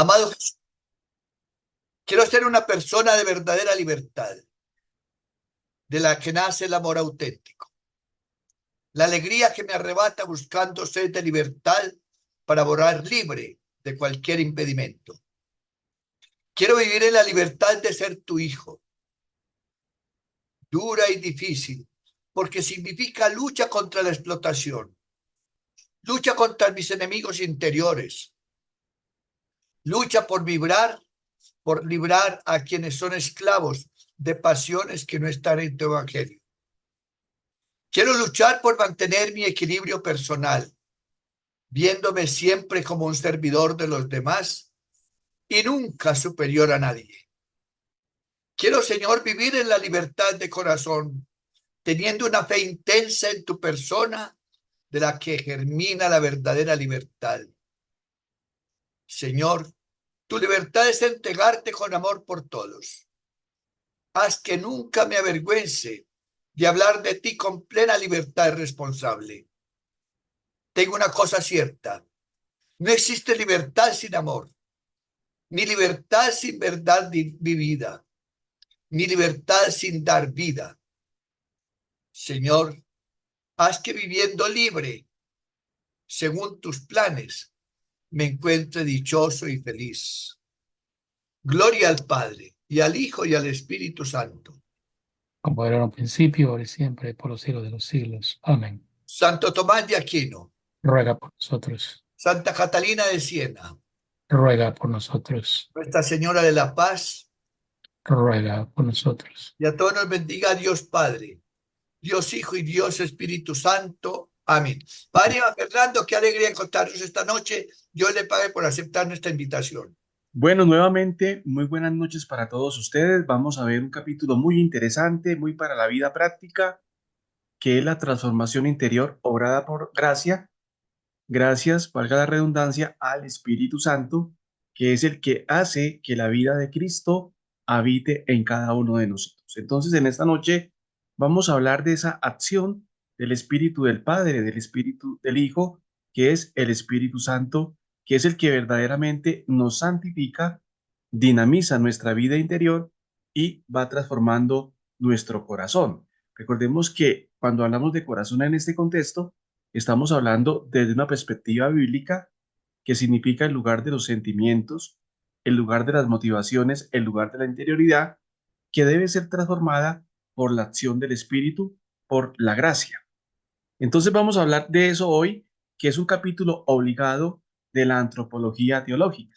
Amado Jesús, quiero ser una persona de verdadera libertad, de la que nace el amor auténtico. La alegría que me arrebata buscando sed de libertad para volar libre de cualquier impedimento. Quiero vivir en la libertad de ser tu hijo, dura y difícil, porque significa lucha contra la explotación, lucha contra mis enemigos interiores, lucha por librar a quienes son esclavos de pasiones que no están en tu evangelio. Quiero luchar por mantener mi equilibrio personal, viéndome siempre como un servidor de los demás y nunca superior a nadie. Quiero, Señor, vivir en la libertad de corazón, teniendo una fe intensa en tu persona, de la que germina la verdadera libertad. Señor, tu libertad es entregarte con amor por todos. Haz que nunca me avergüence de hablar de ti con plena libertad responsable. Tengo una cosa cierta: no existe libertad sin amor, ni libertad sin verdad vivida, ni libertad sin dar vida. Señor, haz que viviendo libre, según tus planes, me encuentre dichoso y feliz. Gloria al Padre, y al Hijo, y al Espíritu Santo. Como era en un principio, ahora y siempre, por los siglos de los siglos. Amén. Santo Tomás de Aquino, Ruega por nosotros, Santa Catalina de Siena, ruega por nosotros, Nuestra Señora de la Paz, ruega por nosotros. y a todos nos bendiga Dios Padre, Dios Hijo y Dios Espíritu Santo. Amén. Padre Iván Fernando, qué alegría encontrarnos esta noche. Dios le pague por aceptar nuestra invitación. Bueno, nuevamente, muy buenas noches para todos ustedes. Vamos a ver un capítulo muy interesante, muy para la vida práctica, que es la transformación interior obrada por gracia, gracias, valga la redundancia, al Espíritu Santo, que es el que hace que la vida de Cristo habite en cada uno de nosotros. Entonces, en esta noche vamos a hablar de esa acción del Espíritu del Padre, del Espíritu del Hijo, que es el Espíritu Santo, que es el que verdaderamente nos santifica, dinamiza nuestra vida interior y va transformando nuestro corazón. Recordemos que cuando hablamos de corazón en este contexto, estamos hablando desde una perspectiva bíblica que significa el lugar de los sentimientos, el lugar de las motivaciones, el lugar de la interioridad, que debe ser transformada por la acción del Espíritu, por la gracia. Entonces vamos a hablar de eso hoy, que es un capítulo obligado de la antropología teológica.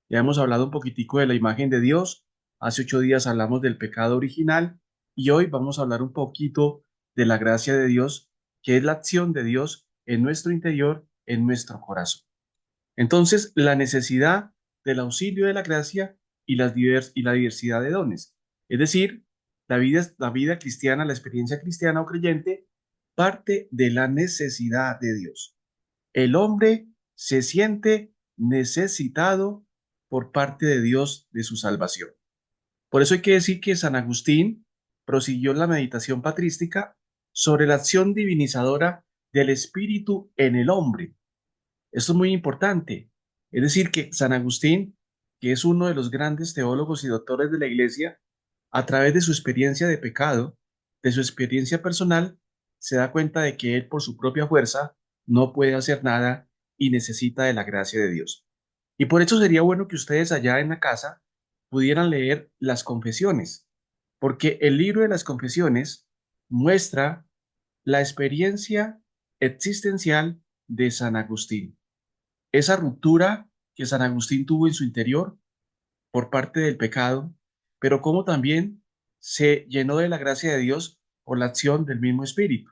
Ya hemos hablado un poquitico de la imagen de Dios, hace 8 días hablamos del pecado original y hoy vamos a hablar un poquito de la gracia de Dios, que es la acción de Dios en nuestro interior, en nuestro corazón. Entonces, la necesidad del auxilio de la gracia y la diversidad de dones. Es decir, la vida cristiana, la experiencia cristiana o creyente, parte de la necesidad de Dios. El hombre se siente necesitado por parte de Dios de su salvación. Por eso hay que decir que San Agustín prosiguió la meditación patrística sobre la acción divinizadora del Espíritu en el hombre. Esto es muy importante. Es decir, que San Agustín, que es uno de los grandes teólogos y doctores de la Iglesia, a través de su experiencia de pecado, de su experiencia personal, se da cuenta de que él por su propia fuerza no puede hacer nada y necesita de la gracia de Dios. Y por eso sería bueno que ustedes allá en la casa pudieran leer las confesiones, porque el libro de las confesiones muestra la experiencia existencial de San Agustín, esa ruptura que San Agustín tuvo en su interior por parte del pecado, pero como también se llenó de la gracia de Dios por la acción del mismo Espíritu.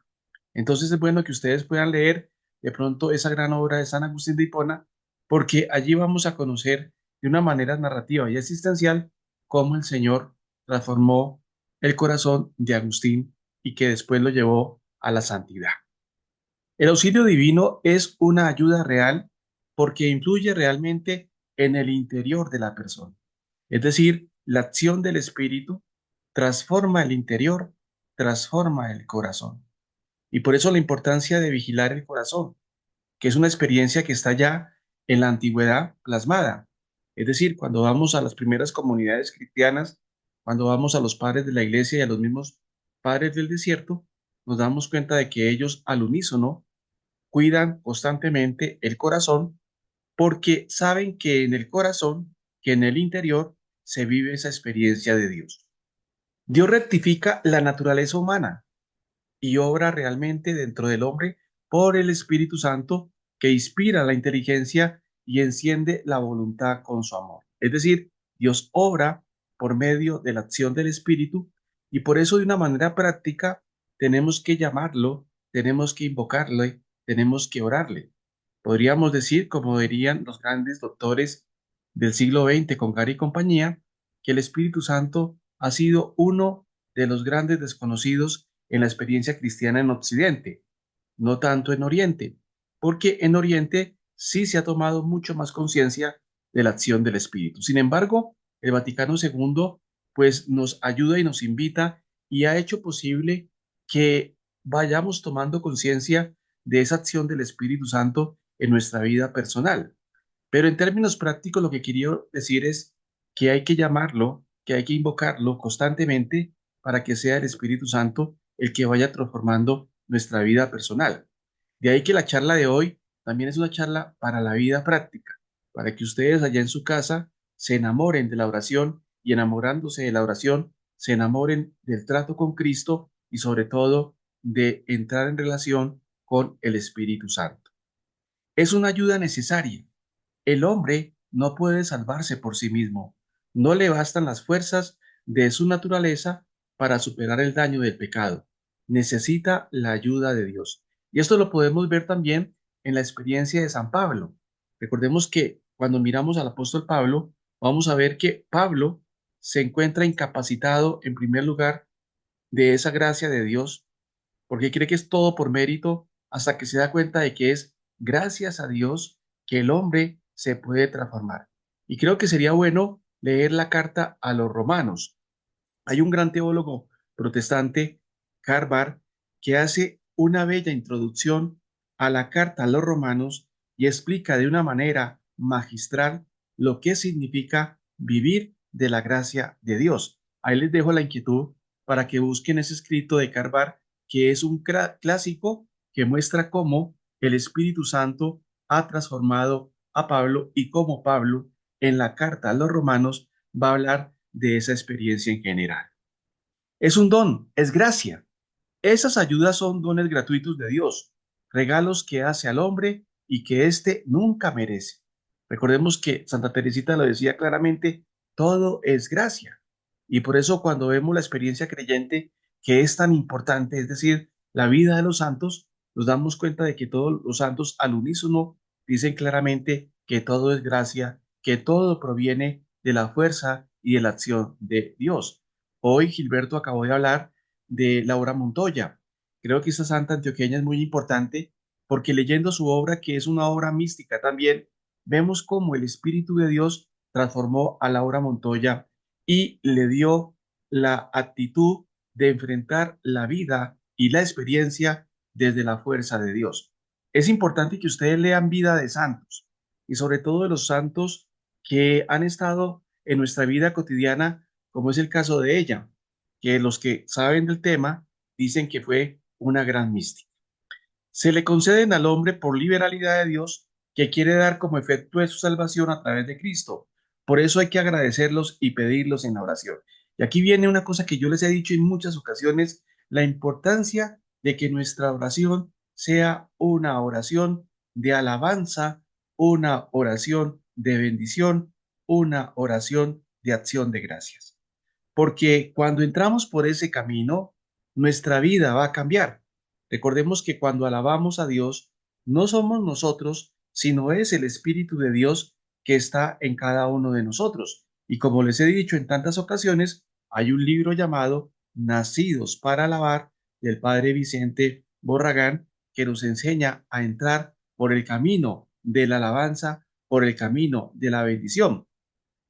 Entonces es bueno que ustedes puedan leer de pronto esa gran obra de San Agustín de Hipona, porque allí vamos a conocer de una manera narrativa y existencial cómo el Señor transformó el corazón de Agustín y que después lo llevó a la santidad. El auxilio divino es una ayuda real porque influye realmente en el interior de la persona. Es decir, la acción del Espíritu transforma el interior, transforma el corazón. Y por eso la importancia de vigilar el corazón, que es una experiencia que está ya en la antigüedad plasmada. Es decir, cuando vamos a las primeras comunidades cristianas, cuando vamos a los padres de la iglesia y a los mismos padres del desierto, nos damos cuenta de que ellos al unísono cuidan constantemente el corazón porque saben que en el corazón, que en el interior, se vive esa experiencia de Dios. Dios rectifica la naturaleza humana y obra realmente dentro del hombre por el Espíritu Santo que inspira la inteligencia y enciende la voluntad con su amor. Es decir, Dios obra por medio de la acción del Espíritu y por eso de una manera práctica tenemos que llamarlo, tenemos que invocarle, tenemos que orarle. Podríamos decir, como dirían los grandes doctores del siglo XX con Gary y compañía, que el Espíritu Santo ha sido uno de los grandes desconocidos en la experiencia cristiana en Occidente, no tanto en Oriente, porque en Oriente sí se ha tomado mucho más conciencia de la acción del Espíritu. Sin embargo, el Vaticano II pues nos ayuda y nos invita y ha hecho posible que vayamos tomando conciencia de esa acción del Espíritu Santo en nuestra vida personal. Pero en términos prácticos lo que quería decir es que hay que llamarlo, que hay que invocarlo constantemente para que sea el Espíritu Santo el que vaya transformando nuestra vida personal. De ahí que la charla de hoy también es una charla para la vida práctica, para que ustedes allá en su casa se enamoren de la oración y enamorándose de la oración, se enamoren del trato con Cristo y sobre todo de entrar en relación con el Espíritu Santo. Es una ayuda necesaria. El hombre no puede salvarse por sí mismo. No le bastan las fuerzas de su naturaleza para superar el daño del pecado. Necesita la ayuda de Dios. Y esto lo podemos ver también en la experiencia de San Pablo. Recordemos que cuando miramos al apóstol Pablo, vamos a ver que Pablo se encuentra incapacitado en primer lugar de esa gracia de Dios porque cree que es todo por mérito hasta que se da cuenta de que es gracias a Dios que el hombre se puede transformar. Y creo que sería bueno leer la carta a los romanos. Hay un gran teólogo protestante, Karl Barth, que hace una bella introducción a la carta a los romanos y explica de una manera magistral lo que significa vivir de la gracia de Dios. Ahí les dejo la inquietud para que busquen ese escrito de Karl Barth, que es un clásico que muestra cómo el Espíritu Santo ha transformado a Pablo y cómo Pablo en la carta a los romanos va a hablar de esa experiencia en general. Es un don, es gracia. Esas ayudas son dones gratuitos de Dios, regalos que hace al hombre y que éste nunca merece. Recordemos que Santa Teresita lo decía claramente, todo es gracia. Y por eso cuando vemos la experiencia creyente que es tan importante, es decir, la vida de los santos, nos damos cuenta de que todos los santos al unísono dicen claramente que todo es gracia, que todo proviene de la fuerza y de la acción de Dios. Hoy Gilberto acabó de hablar de Laura Montoya. Creo que esta santa antioqueña es muy importante porque leyendo su obra, que es una obra mística también, vemos cómo el Espíritu de Dios transformó a Laura Montoya y le dio la actitud de enfrentar la vida y la experiencia desde la fuerza de Dios. Es importante que ustedes lean vida de santos y sobre todo de los santos que han estado en nuestra vida cotidiana, como es el caso de ella, que los que saben del tema dicen que fue una gran mística. Se le conceden al hombre por liberalidad de Dios que quiere dar como efecto de su salvación a través de Cristo. Por eso hay que agradecerlos y pedirlos en la oración. Y aquí viene una cosa que yo les he dicho en muchas ocasiones, la importancia de que nuestra oración sea una oración de alabanza, una oración de bendición, una oración de acción de gracias. Porque cuando entramos por ese camino, nuestra vida va a cambiar. Recordemos que cuando alabamos a Dios, no somos nosotros, sino es el Espíritu de Dios que está en cada uno de nosotros. Y como les he dicho en tantas ocasiones, hay un libro llamado Nacidos para alabar del Padre Vicente Borragán que nos enseña a entrar por el camino de la alabanza, por el camino de la bendición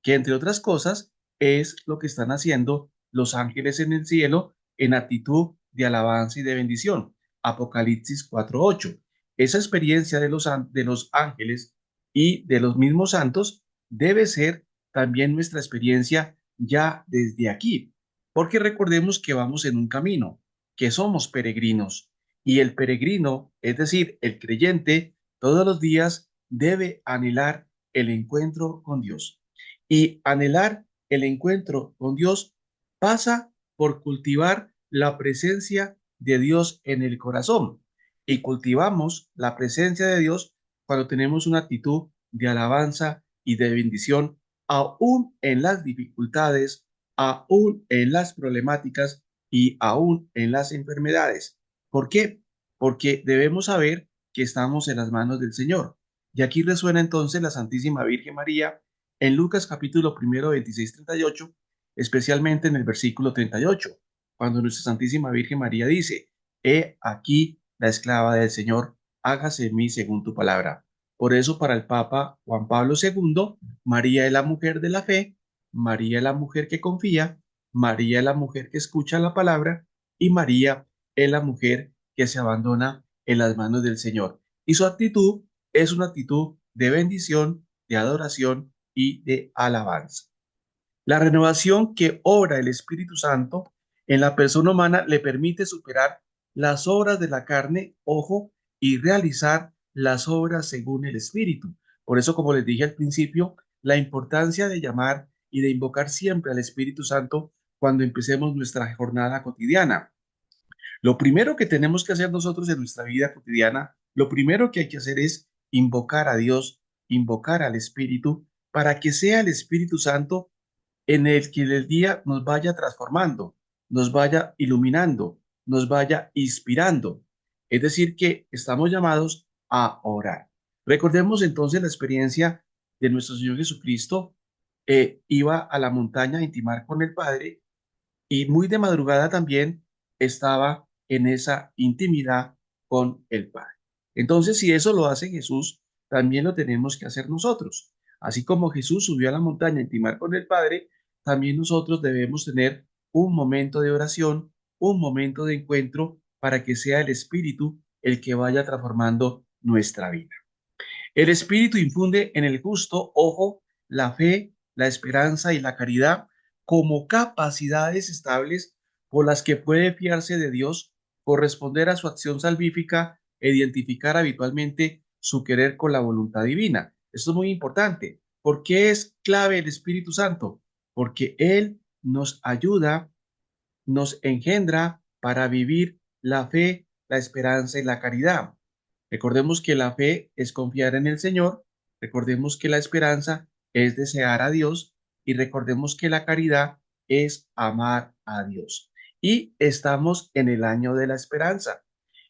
que entre otras cosas es lo que están haciendo los ángeles en el cielo en actitud de alabanza y de bendición. Apocalipsis 4:8. Esa experiencia de los ángeles y de los mismos santos debe ser también nuestra experiencia ya desde aquí, porque recordemos que vamos en un camino, que somos peregrinos, y el peregrino, es decir, el creyente, todos los días debe anhelar el encuentro con Dios. Y anhelar el encuentro con Dios pasa por cultivar la presencia de Dios en el corazón. Y cultivamos la presencia de Dios cuando tenemos una actitud de alabanza y de bendición, aún en las dificultades, aún en las problemáticas y aún en las enfermedades. ¿Por qué? Porque debemos saber que estamos en las manos del Señor. Y aquí resuena entonces la Santísima Virgen María en Lucas capítulo 1, 26-38, especialmente en el versículo 38, cuando nuestra Santísima Virgen María dice: He aquí la esclava del Señor, hágase en mí según tu palabra. Por eso para el Papa Juan Pablo II, María es la mujer de la fe, María es la mujer que confía, María es la mujer que escucha la palabra y María es la mujer que se abandona en las manos del Señor. Y su actitud es una actitud de bendición, de adoración y de alabanza. La renovación que obra el Espíritu Santo en la persona humana le permite superar las obras de la carne, ojo, y realizar las obras según el Espíritu. Por eso, como les dije al principio, la importancia de llamar y de invocar siempre al Espíritu Santo cuando empecemos nuestra jornada cotidiana. Lo primero que tenemos que hacer nosotros en nuestra vida cotidiana, lo primero que hay que hacer es invocar a Dios, invocar al Espíritu, para que sea el Espíritu Santo en el que el día nos vaya transformando, nos vaya iluminando, nos vaya inspirando. Es decir, que estamos llamados a orar. Recordemos entonces la experiencia de nuestro Señor Jesucristo. Iba a la montaña a intimar con el Padre y muy de madrugada también estaba en esa intimidad con el Padre. Entonces, si eso lo hace Jesús, también lo tenemos que hacer nosotros. Así como Jesús subió a la montaña a intimar con el Padre, también nosotros debemos tener un momento de oración, un momento de encuentro para que sea el Espíritu el que vaya transformando nuestra vida. El Espíritu infunde en el justo, ojo, la fe, la esperanza y la caridad como capacidades estables por las que puede fiarse de Dios, corresponder a su acción salvífica e identificar habitualmente su querer con la voluntad divina. Esto es muy importante. ¿Por qué es clave el Espíritu Santo? Porque Él nos ayuda, nos engendra para vivir la fe, la esperanza y la caridad. Recordemos que la fe es confiar en el Señor, recordemos que la esperanza es desear a Dios y recordemos que la caridad es amar a Dios. Y estamos en el año de la esperanza.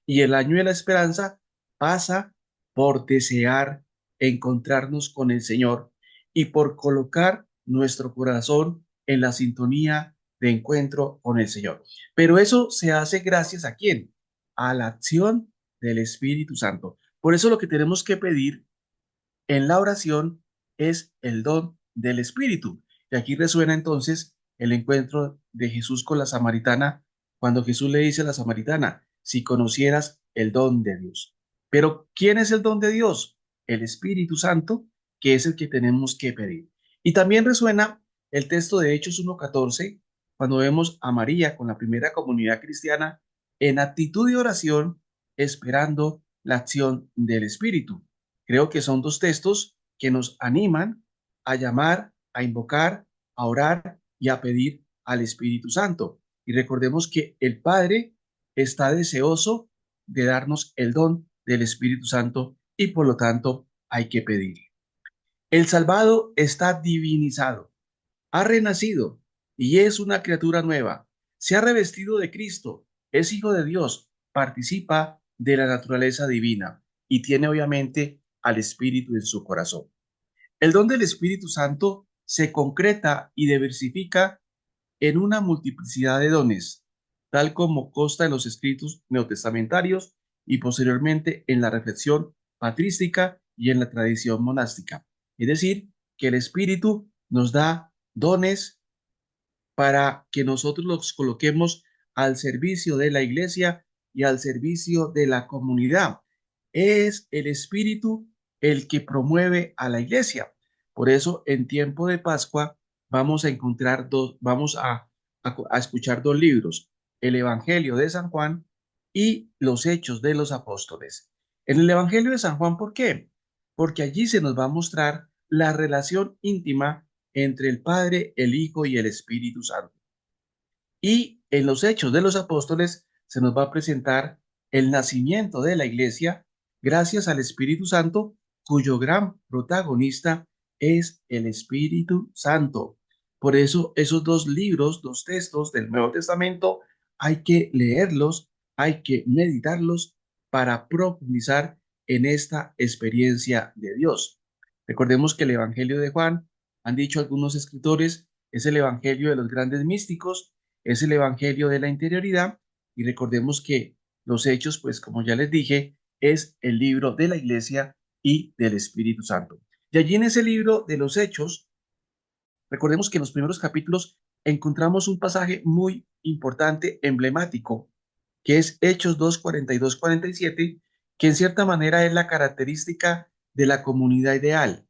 Y el año de la esperanza pasa por desear encontrarnos con el Señor y por colocar nuestro corazón en la sintonía de encuentro con el Señor. Pero eso se hace gracias ¿a quién? A la acción del Espíritu Santo. Por eso lo que tenemos que pedir en la oración es el don del Espíritu. Y aquí resuena entonces el encuentro de Jesús con la samaritana, cuando Jesús le dice a la samaritana: si conocieras el don de Dios. Pero ¿quién es el don de Dios? El Espíritu Santo, que es el que tenemos que pedir. Y también resuena el texto de Hechos 1:14, cuando vemos a María con la primera comunidad cristiana en actitud de oración, esperando la acción del Espíritu. Creo que son dos textos que nos animan a llamar, a invocar, a orar y a pedir al Espíritu Santo. Y recordemos que el Padre está deseoso de darnos el don del Espíritu Santo y por lo tanto hay que pedir. El salvado está divinizado, ha renacido y es una criatura nueva. Se ha revestido de Cristo, es hijo de Dios, participa de la naturaleza divina y tiene obviamente al Espíritu en su corazón. El don del Espíritu Santo se concreta y diversifica en una multiplicidad de dones, tal como consta en los escritos neotestamentarios y posteriormente en la reflexión patrística y en la tradición monástica. Es decir, que el Espíritu nos da dones para que nosotros los coloquemos al servicio de la iglesia y al servicio de la comunidad. Es el Espíritu el que promueve a la iglesia. Por eso, en tiempo de Pascua, vamos a encontrar a escuchar dos libros, el Evangelio de San Juan y los Hechos de los Apóstoles. En el Evangelio de San Juan, ¿por qué? Porque allí se nos va a mostrar la relación íntima entre el Padre, el Hijo y el Espíritu Santo. Y en los Hechos de los Apóstoles se nos va a presentar el nacimiento de la iglesia gracias al Espíritu Santo, cuyo gran protagonista es el Espíritu Santo. Por eso esos dos libros, dos textos del Nuevo Testamento, hay que leerlos, hay que meditarlos para profundizar en esta experiencia de Dios. Recordemos que el Evangelio de Juan, han dicho algunos escritores, es el Evangelio de los grandes místicos, es el Evangelio de la interioridad, y recordemos que los Hechos, pues como ya les dije, es el libro de la Iglesia y del Espíritu Santo. Y allí en ese libro de los Hechos, recordemos que en los primeros capítulos encontramos un pasaje muy importante, emblemático, que es Hechos 2, 42, 47, que en cierta manera es la característica de la comunidad ideal,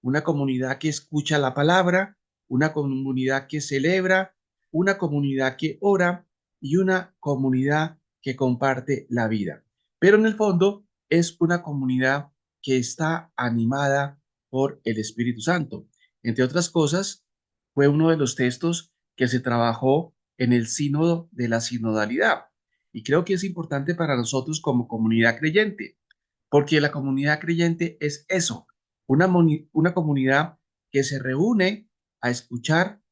una comunidad que escucha la palabra, una comunidad que celebra, una comunidad que ora y una comunidad que comparte la vida. Pero en el fondo es una comunidad que está animada por el Espíritu Santo. Entre otras cosas, fue uno de los textos que se trabajó en el sínodo de la sinodalidad. Y creo que es importante para nosotros como comunidad creyente, porque la comunidad creyente es eso, una comunidad que se reúne a escuchar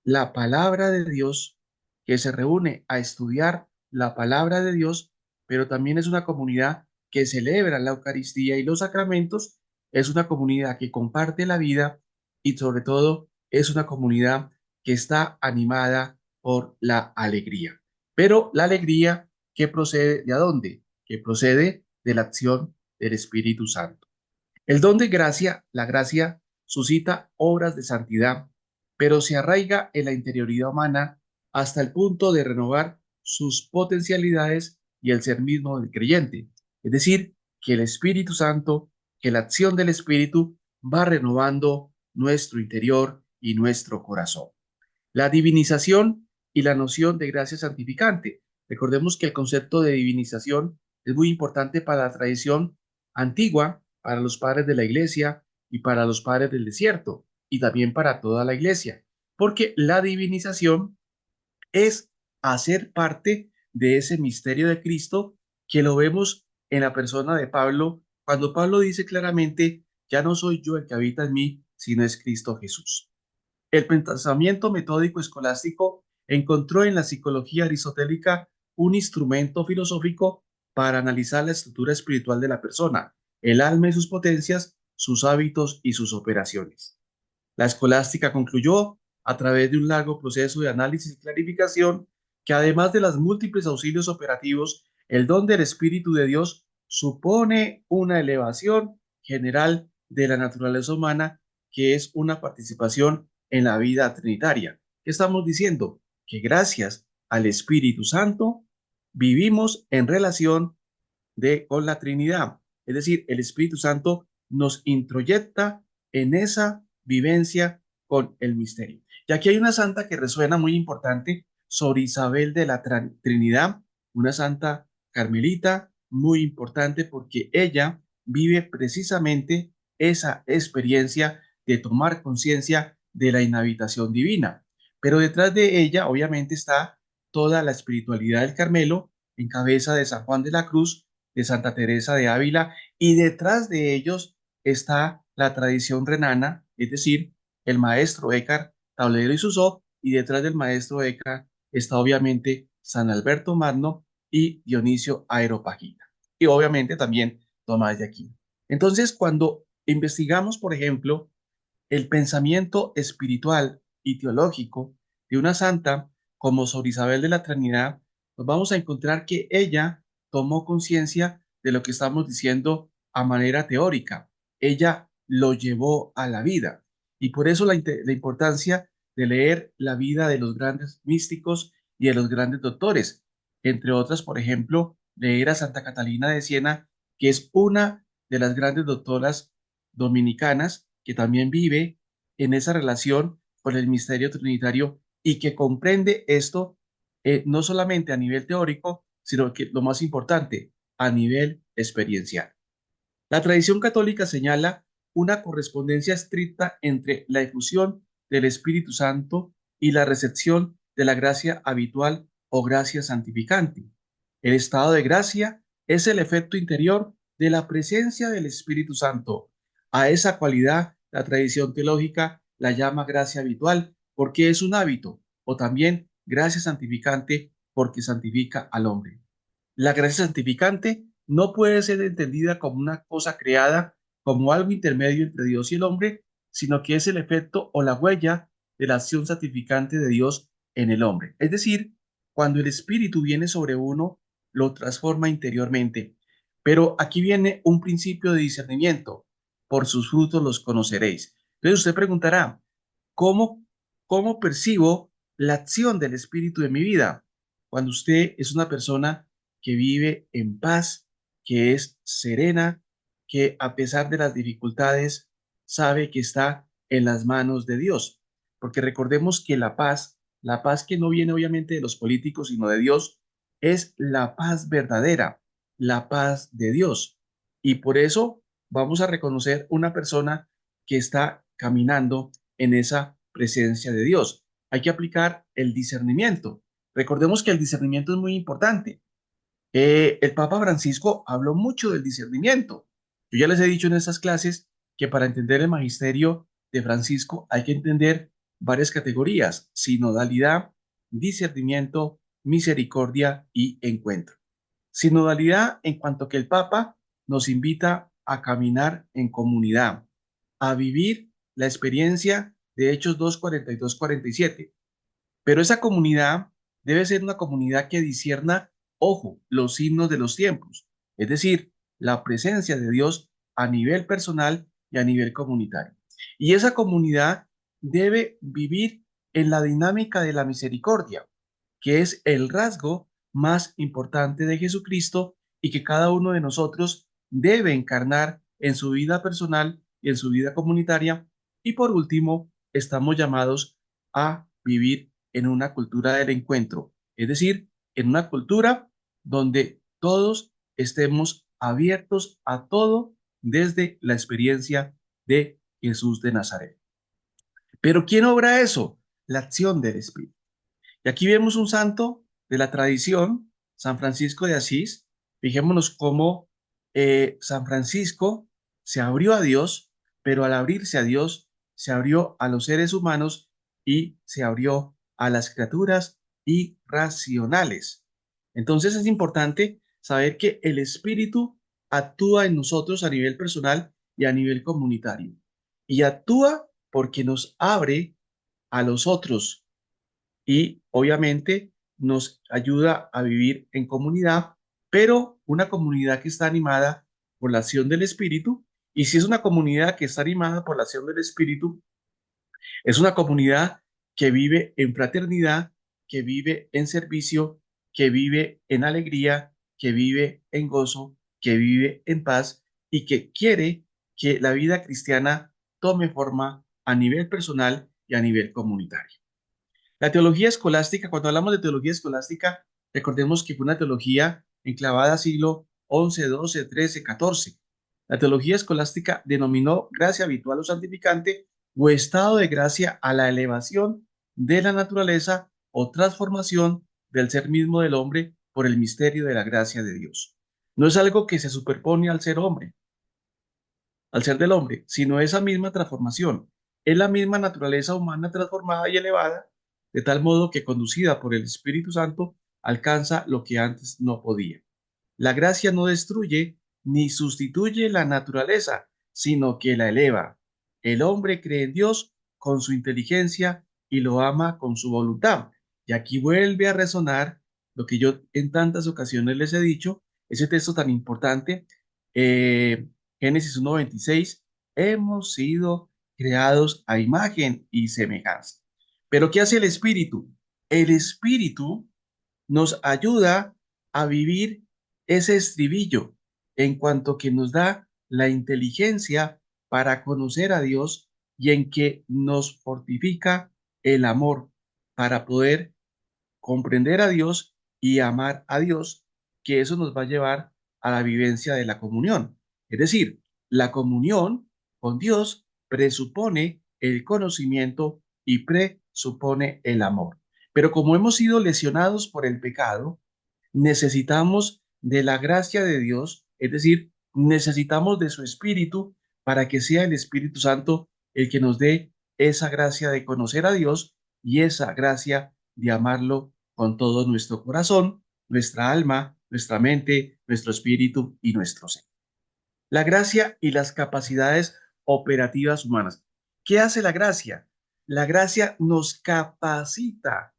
la palabra de Dios, que se reúne a estudiar la palabra de Dios, pero también es una comunidad que celebra la Eucaristía y los sacramentos, es una comunidad que comparte la vida y sobre todo es una comunidad que está animada por la alegría. Pero la alegría que procede de dónde? Que procede de la acción del Espíritu Santo. El don de gracia, la gracia, suscita obras de santidad, pero se arraiga en la interioridad humana hasta el punto de renovar sus potencialidades y el ser mismo del creyente. Es decir, que el Espíritu Santo, que la acción del Espíritu va renovando nuestro interior y nuestro corazón. La divinización y la noción de gracia santificante. Recordemos que el concepto de divinización es muy importante para la tradición antigua, para los padres de la iglesia y para los padres del desierto, y también para toda la iglesia, porque la divinización es hacer parte de ese misterio de Cristo que lo vemos en la persona de Pablo, cuando Pablo dice claramente, ya no soy yo el que habita en mí, sino es Cristo Jesús. El pensamiento metódico escolástico encontró en la psicología aristotélica un instrumento filosófico para analizar la estructura espiritual de la persona, el alma y sus potencias, sus hábitos y sus operaciones. La escolástica concluyó, a través de un largo proceso de análisis y clarificación, que además de los múltiples auxilios operativos, el don del Espíritu de Dios supone una elevación general de la naturaleza humana, que es una participación en la vida trinitaria. ¿Qué estamos diciendo? Que gracias al Espíritu Santo vivimos en relación con la Trinidad. Es decir, el Espíritu Santo nos introyecta en esa vivencia con el misterio. Y aquí hay una santa que resuena muy importante sobre Isabel de la Trinidad, una santa carmelita muy importante porque ella vive precisamente esa experiencia de tomar conciencia de la inhabitación divina. Pero detrás de ella, obviamente, está toda la espiritualidad del Carmelo, en cabeza de San Juan de la Cruz, de Santa Teresa de Ávila, y detrás de ellos está la tradición renana, es decir, el maestro Eckhart Tablero y Susó, y detrás del maestro Eckhart está obviamente San Alberto Magno y Dionisio Areopagita, y obviamente también Tomás de Aquino. Entonces, cuando investigamos, por ejemplo, el pensamiento espiritual y teológico de una santa como Sor Isabel de la Trinidad, nos vamos a encontrar que ella tomó conciencia de lo que estamos diciendo a manera teórica. Ella lo llevó a la vida. Y por eso la importancia de leer la vida de los grandes místicos y de los grandes doctores. Entre otras, por ejemplo, leer a Santa Catalina de Siena, que es una de las grandes doctoras dominicanas que también vive en esa relación con el misterio trinitario y que comprende esto no solamente a nivel teórico, sino que lo más importante, a nivel experiencial. La tradición católica señala una correspondencia estricta entre la efusión del Espíritu Santo y la recepción de la gracia habitual o gracia santificante. El estado de gracia es el efecto interior de la presencia del Espíritu Santo. A esa cualidad, la tradición teológica la llama gracia habitual porque es un hábito, o también gracia santificante porque santifica al hombre. La gracia santificante no puede ser entendida como una cosa creada, como algo intermedio entre Dios y el hombre, sino que es el efecto o la huella de la acción santificante de Dios en el hombre. Es decir, cuando el Espíritu viene sobre uno, lo transforma interiormente. Pero aquí viene un principio de discernimiento. Por sus frutos los conoceréis. Entonces usted preguntará, ¿cómo, cómo percibo la acción del Espíritu en mi vida? Cuando usted es una persona que vive en paz, que es serena, que a pesar de las dificultades sabe que está en las manos de Dios. Porque recordemos que la paz que no viene obviamente de los políticos, sino de Dios, es la paz verdadera, la paz de Dios. Y por eso vamos a reconocer una persona que está caminando en esa presencia de Dios. Hay que aplicar el discernimiento. Recordemos que el discernimiento es muy importante. El Papa Francisco habló mucho del discernimiento. Yo ya les he dicho en estas clases que para entender el magisterio de Francisco hay que entender varias categorías: sinodalidad, discernimiento, misericordia y encuentro. Sinodalidad en cuanto que el Papa nos invita a caminar en comunidad, a vivir la experiencia de Hechos 2, 42, 47. Pero esa comunidad debe ser una comunidad que discierna, ojo, los signos de los tiempos, es decir, la presencia de Dios a nivel personal y a nivel comunitario. Y esa comunidad debe vivir en la dinámica de la misericordia, que es el rasgo más importante de Jesucristo y que cada uno de nosotros debe encarnar en su vida personal y en su vida comunitaria. Y por último, estamos llamados a vivir en una cultura del encuentro, es decir, en una cultura donde todos estemos abiertos a todo desde la experiencia de Jesús de Nazaret. Pero ¿quién obra eso? La acción del Espíritu. Y aquí vemos un santo de la tradición, San Francisco de Asís. Fijémonos cómo San Francisco se abrió a Dios, pero al abrirse a Dios, se abrió a los seres humanos y se abrió a las criaturas irracionales. Entonces es importante saber que el Espíritu actúa en nosotros a nivel personal y a nivel comunitario. Y actúa porque nos abre a los otros y obviamente nos ayuda a vivir en comunidad, pero una comunidad que está animada por la acción del Espíritu. Y si es una comunidad que está animada por la acción del Espíritu, es una comunidad que vive en fraternidad, que vive en servicio, que vive en alegría, que vive en gozo, que vive en paz y que quiere que la vida cristiana tome forma a nivel personal y a nivel comunitario. La teología escolástica, cuando hablamos de teología escolástica, recordemos que fue una teología enclavada siglo XI, XII, XIII, XIV. La teología escolástica denominó gracia habitual o santificante o estado de gracia a la elevación de la naturaleza o transformación del ser mismo del hombre por el misterio de la gracia de Dios. No es algo que se superpone al ser hombre, al ser del hombre, sino esa misma transformación. Es la misma naturaleza humana transformada y elevada, de tal modo que conducida por el Espíritu Santo alcanza lo que antes no podía. La gracia no destruye ni sustituye la naturaleza, sino que la eleva. El hombre cree en Dios con su inteligencia y lo ama con su voluntad. Y aquí vuelve a resonar lo que yo en tantas ocasiones les he dicho, ese texto tan importante, Génesis 1:26, hemos sido creados a imagen y semejanza. Pero ¿qué hace el Espíritu? El Espíritu nos ayuda a vivir ese estribillo en cuanto que nos da la inteligencia para conocer a Dios y en que nos fortifica el amor para poder comprender a Dios y amar a Dios, que eso nos va a llevar a la vivencia de la comunión. Es decir, la comunión con Dios presupone el conocimiento y presupone el amor. Pero como hemos sido lesionados por el pecado, necesitamos de la gracia de Dios, es decir, necesitamos de su Espíritu para que sea el Espíritu Santo el que nos dé esa gracia de conocer a Dios y esa gracia de amarlo con todo nuestro corazón, nuestra alma, nuestra mente, nuestro espíritu y nuestro ser. La gracia y las capacidades operativas humanas. ¿Qué hace la gracia? La gracia nos capacita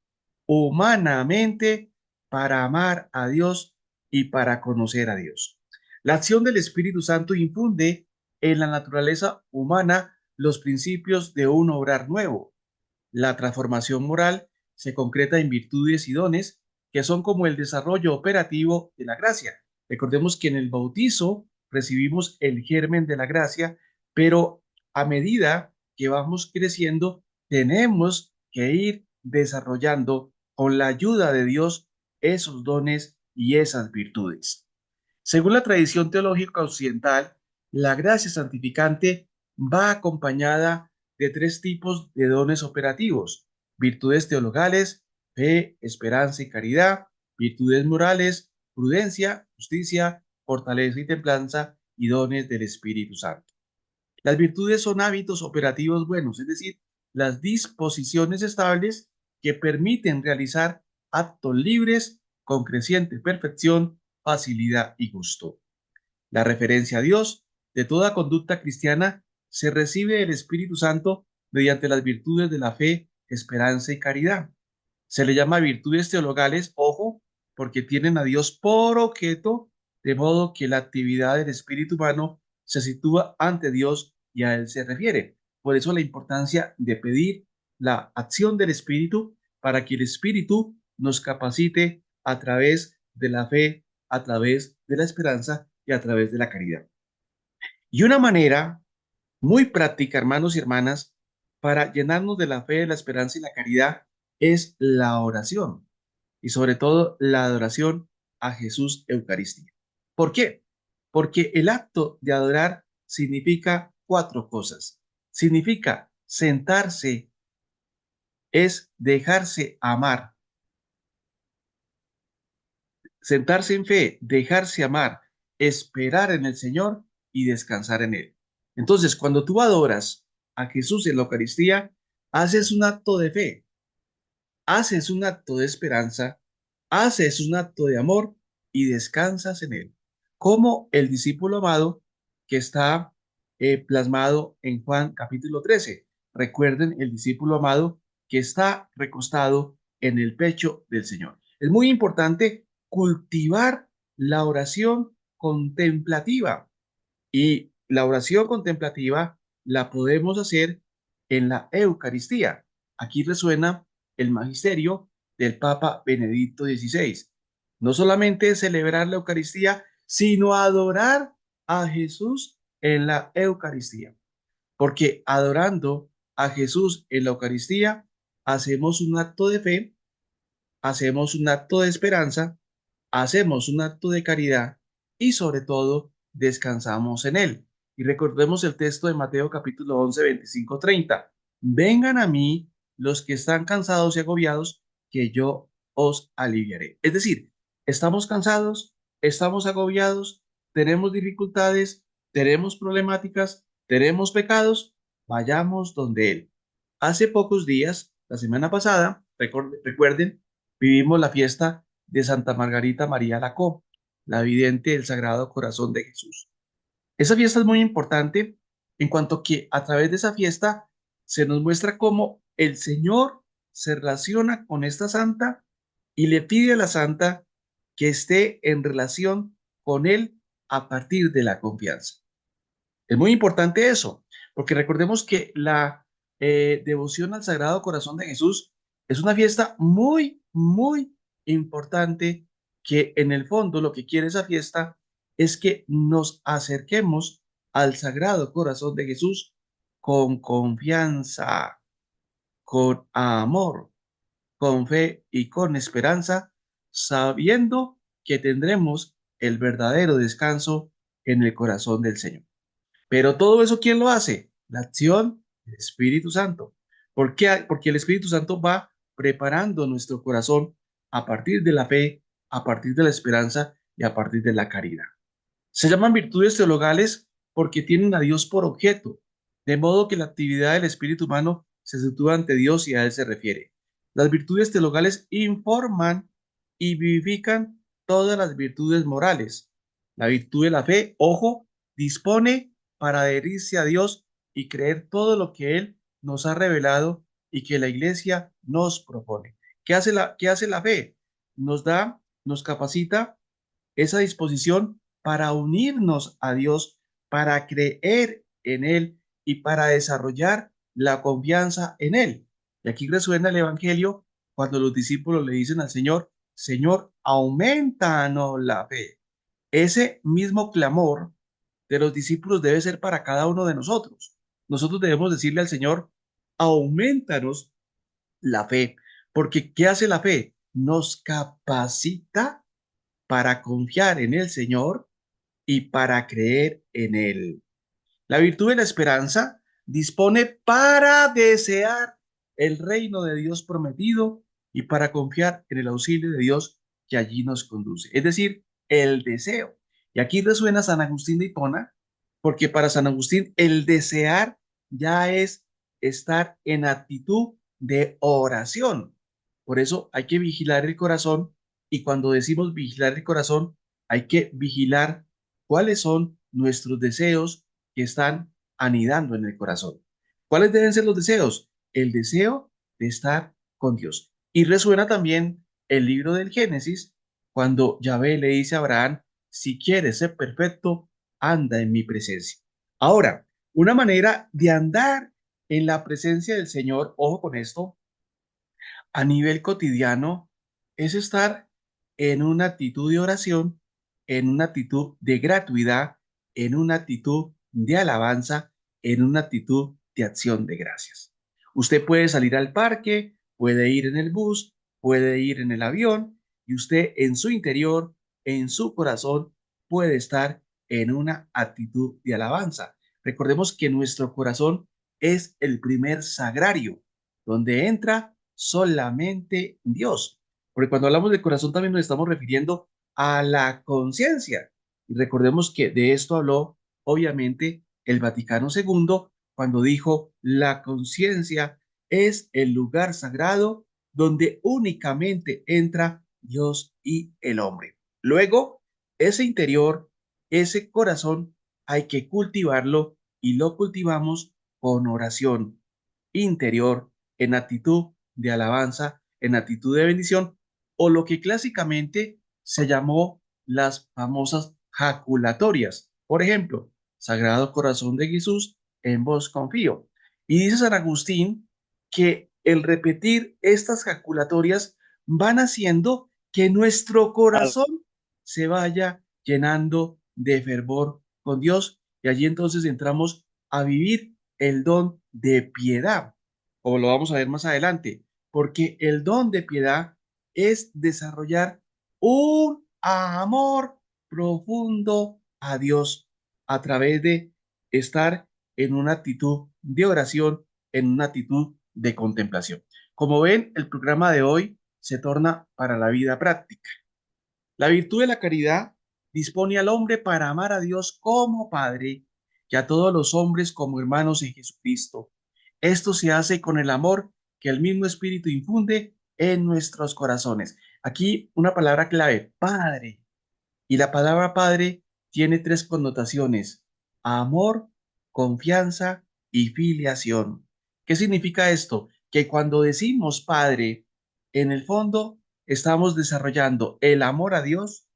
humanamente para amar a Dios y para conocer a Dios. La acción del Espíritu Santo infunde en la naturaleza humana los principios de un obrar nuevo. La transformación moral se concreta en virtudes y dones que son como el desarrollo operativo de la gracia. Recordemos que en el bautizo recibimos el germen de la gracia, pero a medida que vamos creciendo, tenemos que ir desarrollando con la ayuda de Dios esos dones y esas virtudes. Según la tradición teológica occidental, la gracia santificante va acompañada de tres tipos de dones operativos: virtudes teologales, fe, esperanza y caridad; virtudes morales, prudencia, justicia, fortaleza y templanza; y dones del Espíritu Santo. Las virtudes son hábitos operativos buenos, es decir, las disposiciones estables que permiten realizar actos libres con creciente perfección, facilidad y gusto. La referencia a Dios de toda conducta cristiana se recibe del Espíritu Santo mediante las virtudes de la fe, esperanza y caridad. Se le llama virtudes teologales, ojo, porque tienen a Dios por objeto, de modo que la actividad del espíritu humano se sitúa ante Dios y a Él se refiere. Por eso la importancia de pedir la acción del Espíritu para que el Espíritu nos capacite a través de la fe, a través de la esperanza y a través de la caridad. Y una manera muy práctica, hermanos y hermanas, para llenarnos de la fe, de la esperanza y la caridad es la oración, y sobre todo la adoración a Jesús Eucaristía. ¿Por qué? Porque el acto de adorar significa cuatro cosas. Significa sentarse, es dejarse amar; sentarse en fe, dejarse amar, esperar en el Señor y descansar en Él. Entonces, cuando tú adoras a Jesús en la Eucaristía, haces un acto de fe, haces un acto de esperanza, haces un acto de amor y descansas en Él. Como el discípulo amado que está plasmado en Juan capítulo 13. Recuerden el discípulo amado que está recostado en el pecho del Señor. Es muy importante cultivar la oración contemplativa, y la oración contemplativa la podemos hacer en la Eucaristía. Aquí resuena el magisterio del Papa Benedicto XVI. No solamente celebrar la Eucaristía, sino adorar a Jesús en la Eucaristía. Porque adorando a Jesús en la Eucaristía, hacemos un acto de fe, hacemos un acto de esperanza, hacemos un acto de caridad y sobre todo descansamos en Él. Y recordemos el texto de Mateo capítulo 11, 25, 30. Vengan a mí los que están cansados y agobiados, que yo os aliviaré. Es decir, estamos cansados, estamos agobiados, tenemos dificultades, tenemos problemáticas, tenemos pecados, vayamos donde Él. Hace pocos días, la semana pasada, recuerden, vivimos la fiesta de Santa Margarita María Alacoque, la vidente del Sagrado Corazón de Jesús. Esa fiesta es muy importante en cuanto que a través de esa fiesta se nos muestra cómo el Señor se relaciona con esta santa y le pide a la santa que esté en relación con Él a partir de la confianza. Es muy importante eso, porque recordemos que la devoción al Sagrado Corazón de Jesús es una fiesta muy, muy importante, que en el fondo lo que quiere esa fiesta es que nos acerquemos al Sagrado Corazón de Jesús con confianza, con amor, con fe y con esperanza, sabiendo que tendremos el verdadero descanso en el corazón del Señor. Pero todo eso, ¿quién lo hace? La acción del Espíritu Santo. ¿Por qué? Porque el Espíritu Santo va preparando nuestro corazón a partir de la fe, a partir de la esperanza y a partir de la caridad. Se llaman virtudes teologales porque tienen a Dios por objeto, de modo que la actividad del espíritu humano se sitúa ante Dios y a Él se refiere. Las virtudes teologales informan y vivifican todas las virtudes morales. La virtud de la fe, ojo, dispone para adherirse a Dios y creer todo lo que Él nos ha revelado y que la Iglesia nos propone. Qué hace la fe? Nos capacita esa disposición para unirnos a Dios, para creer en Él y para desarrollar la confianza en Él. Y aquí resuena el Evangelio cuando los discípulos le dicen al Señor, Señor, aumentanos la fe. Ese mismo clamor de los discípulos debe ser para cada uno de nosotros. Nosotros debemos decirle al Señor, aumentanos la fe, porque ¿qué hace la fe? Nos capacita para confiar en el Señor y para creer en Él. La virtud de la esperanza dispone para desear el reino de Dios prometido y para confiar en el auxilio de Dios que allí nos conduce. Es decir, el deseo. Y aquí resuena San Agustín de Hipona, porque para San Agustín el desear ya es estar en actitud de oración. Por eso hay que vigilar el corazón y cuando decimos vigilar el corazón, hay que vigilar cuáles son nuestros deseos que están anidando en el corazón. ¿Cuáles deben ser los deseos? El deseo de estar con Dios. Y resuena también el libro del Génesis, cuando Yahvé le dice a Abraham, si quieres ser perfecto, anda en mi presencia. Ahora, una manera de andar en la presencia del Señor, ojo con esto, a nivel cotidiano, es estar en una actitud de oración, en una actitud de gratuidad, en una actitud de alabanza, en una actitud de acción de gracias. Usted puede salir al parque, puede ir en el bus, puede ir en el avión y usted en su interior, en su corazón, puede estar en una actitud de alabanza. Recordemos que nuestro corazón es el primer sagrario, donde entra solamente Dios. Porque cuando hablamos del corazón también nos estamos refiriendo a la conciencia. Y recordemos que de esto habló, obviamente, el Vaticano II cuando dijo, la conciencia es el lugar sagrado donde únicamente entra Dios y el hombre. Luego, ese interior, ese corazón, hay que cultivarlo y lo cultivamos con oración interior, en actitud de alabanza, en actitud de bendición, o lo que clásicamente se llamó las famosas jaculatorias. Por ejemplo, Sagrado Corazón de Jesús, en vos confío. Y dice San Agustín que el repetir estas jaculatorias van haciendo que nuestro corazón se vaya llenando de fervor con Dios y allí entonces entramos a vivir el don de piedad, como lo vamos a ver más adelante, porque el don de piedad es desarrollar un amor profundo a Dios a través de estar en una actitud de oración, en una actitud de contemplación. Como ven, el programa de hoy se torna para la vida práctica. La virtud de la caridad dispone al hombre para amar a Dios como Padre y a todos los hombres como hermanos en Jesucristo. Esto se hace con el amor que el mismo Espíritu infunde en nuestros corazones. Aquí una palabra clave, Padre. Y la palabra Padre tiene tres connotaciones, amor, confianza y filiación. ¿Qué significa esto? Que cuando decimos Padre, en el fondo estamos desarrollando el amor a Dios,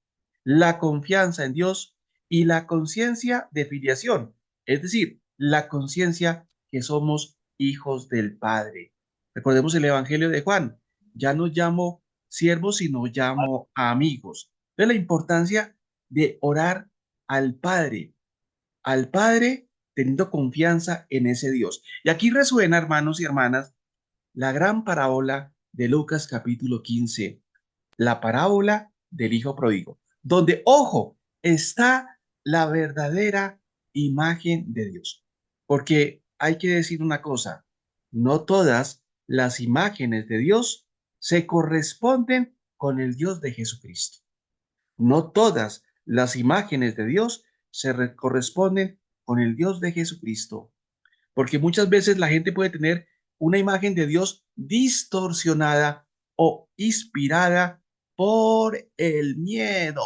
la confianza en Dios y la conciencia de filiación, es decir, la conciencia que somos hijos del Padre. Recordemos el Evangelio de Juan, ya no llamo siervos, sino llamo amigos. De la importancia de orar al Padre teniendo confianza en ese Dios. Y aquí resuena, hermanos y hermanas, la gran parábola de Lucas capítulo 15, la parábola del hijo pródigo, donde, ojo, está la verdadera imagen de Dios. Porque hay que decir una cosa, no todas las imágenes de Dios se corresponden con el Dios de Jesucristo. No todas las imágenes de Dios corresponden con el Dios de Jesucristo, porque muchas veces la gente puede tener una imagen de Dios distorsionada o inspirada por el miedo.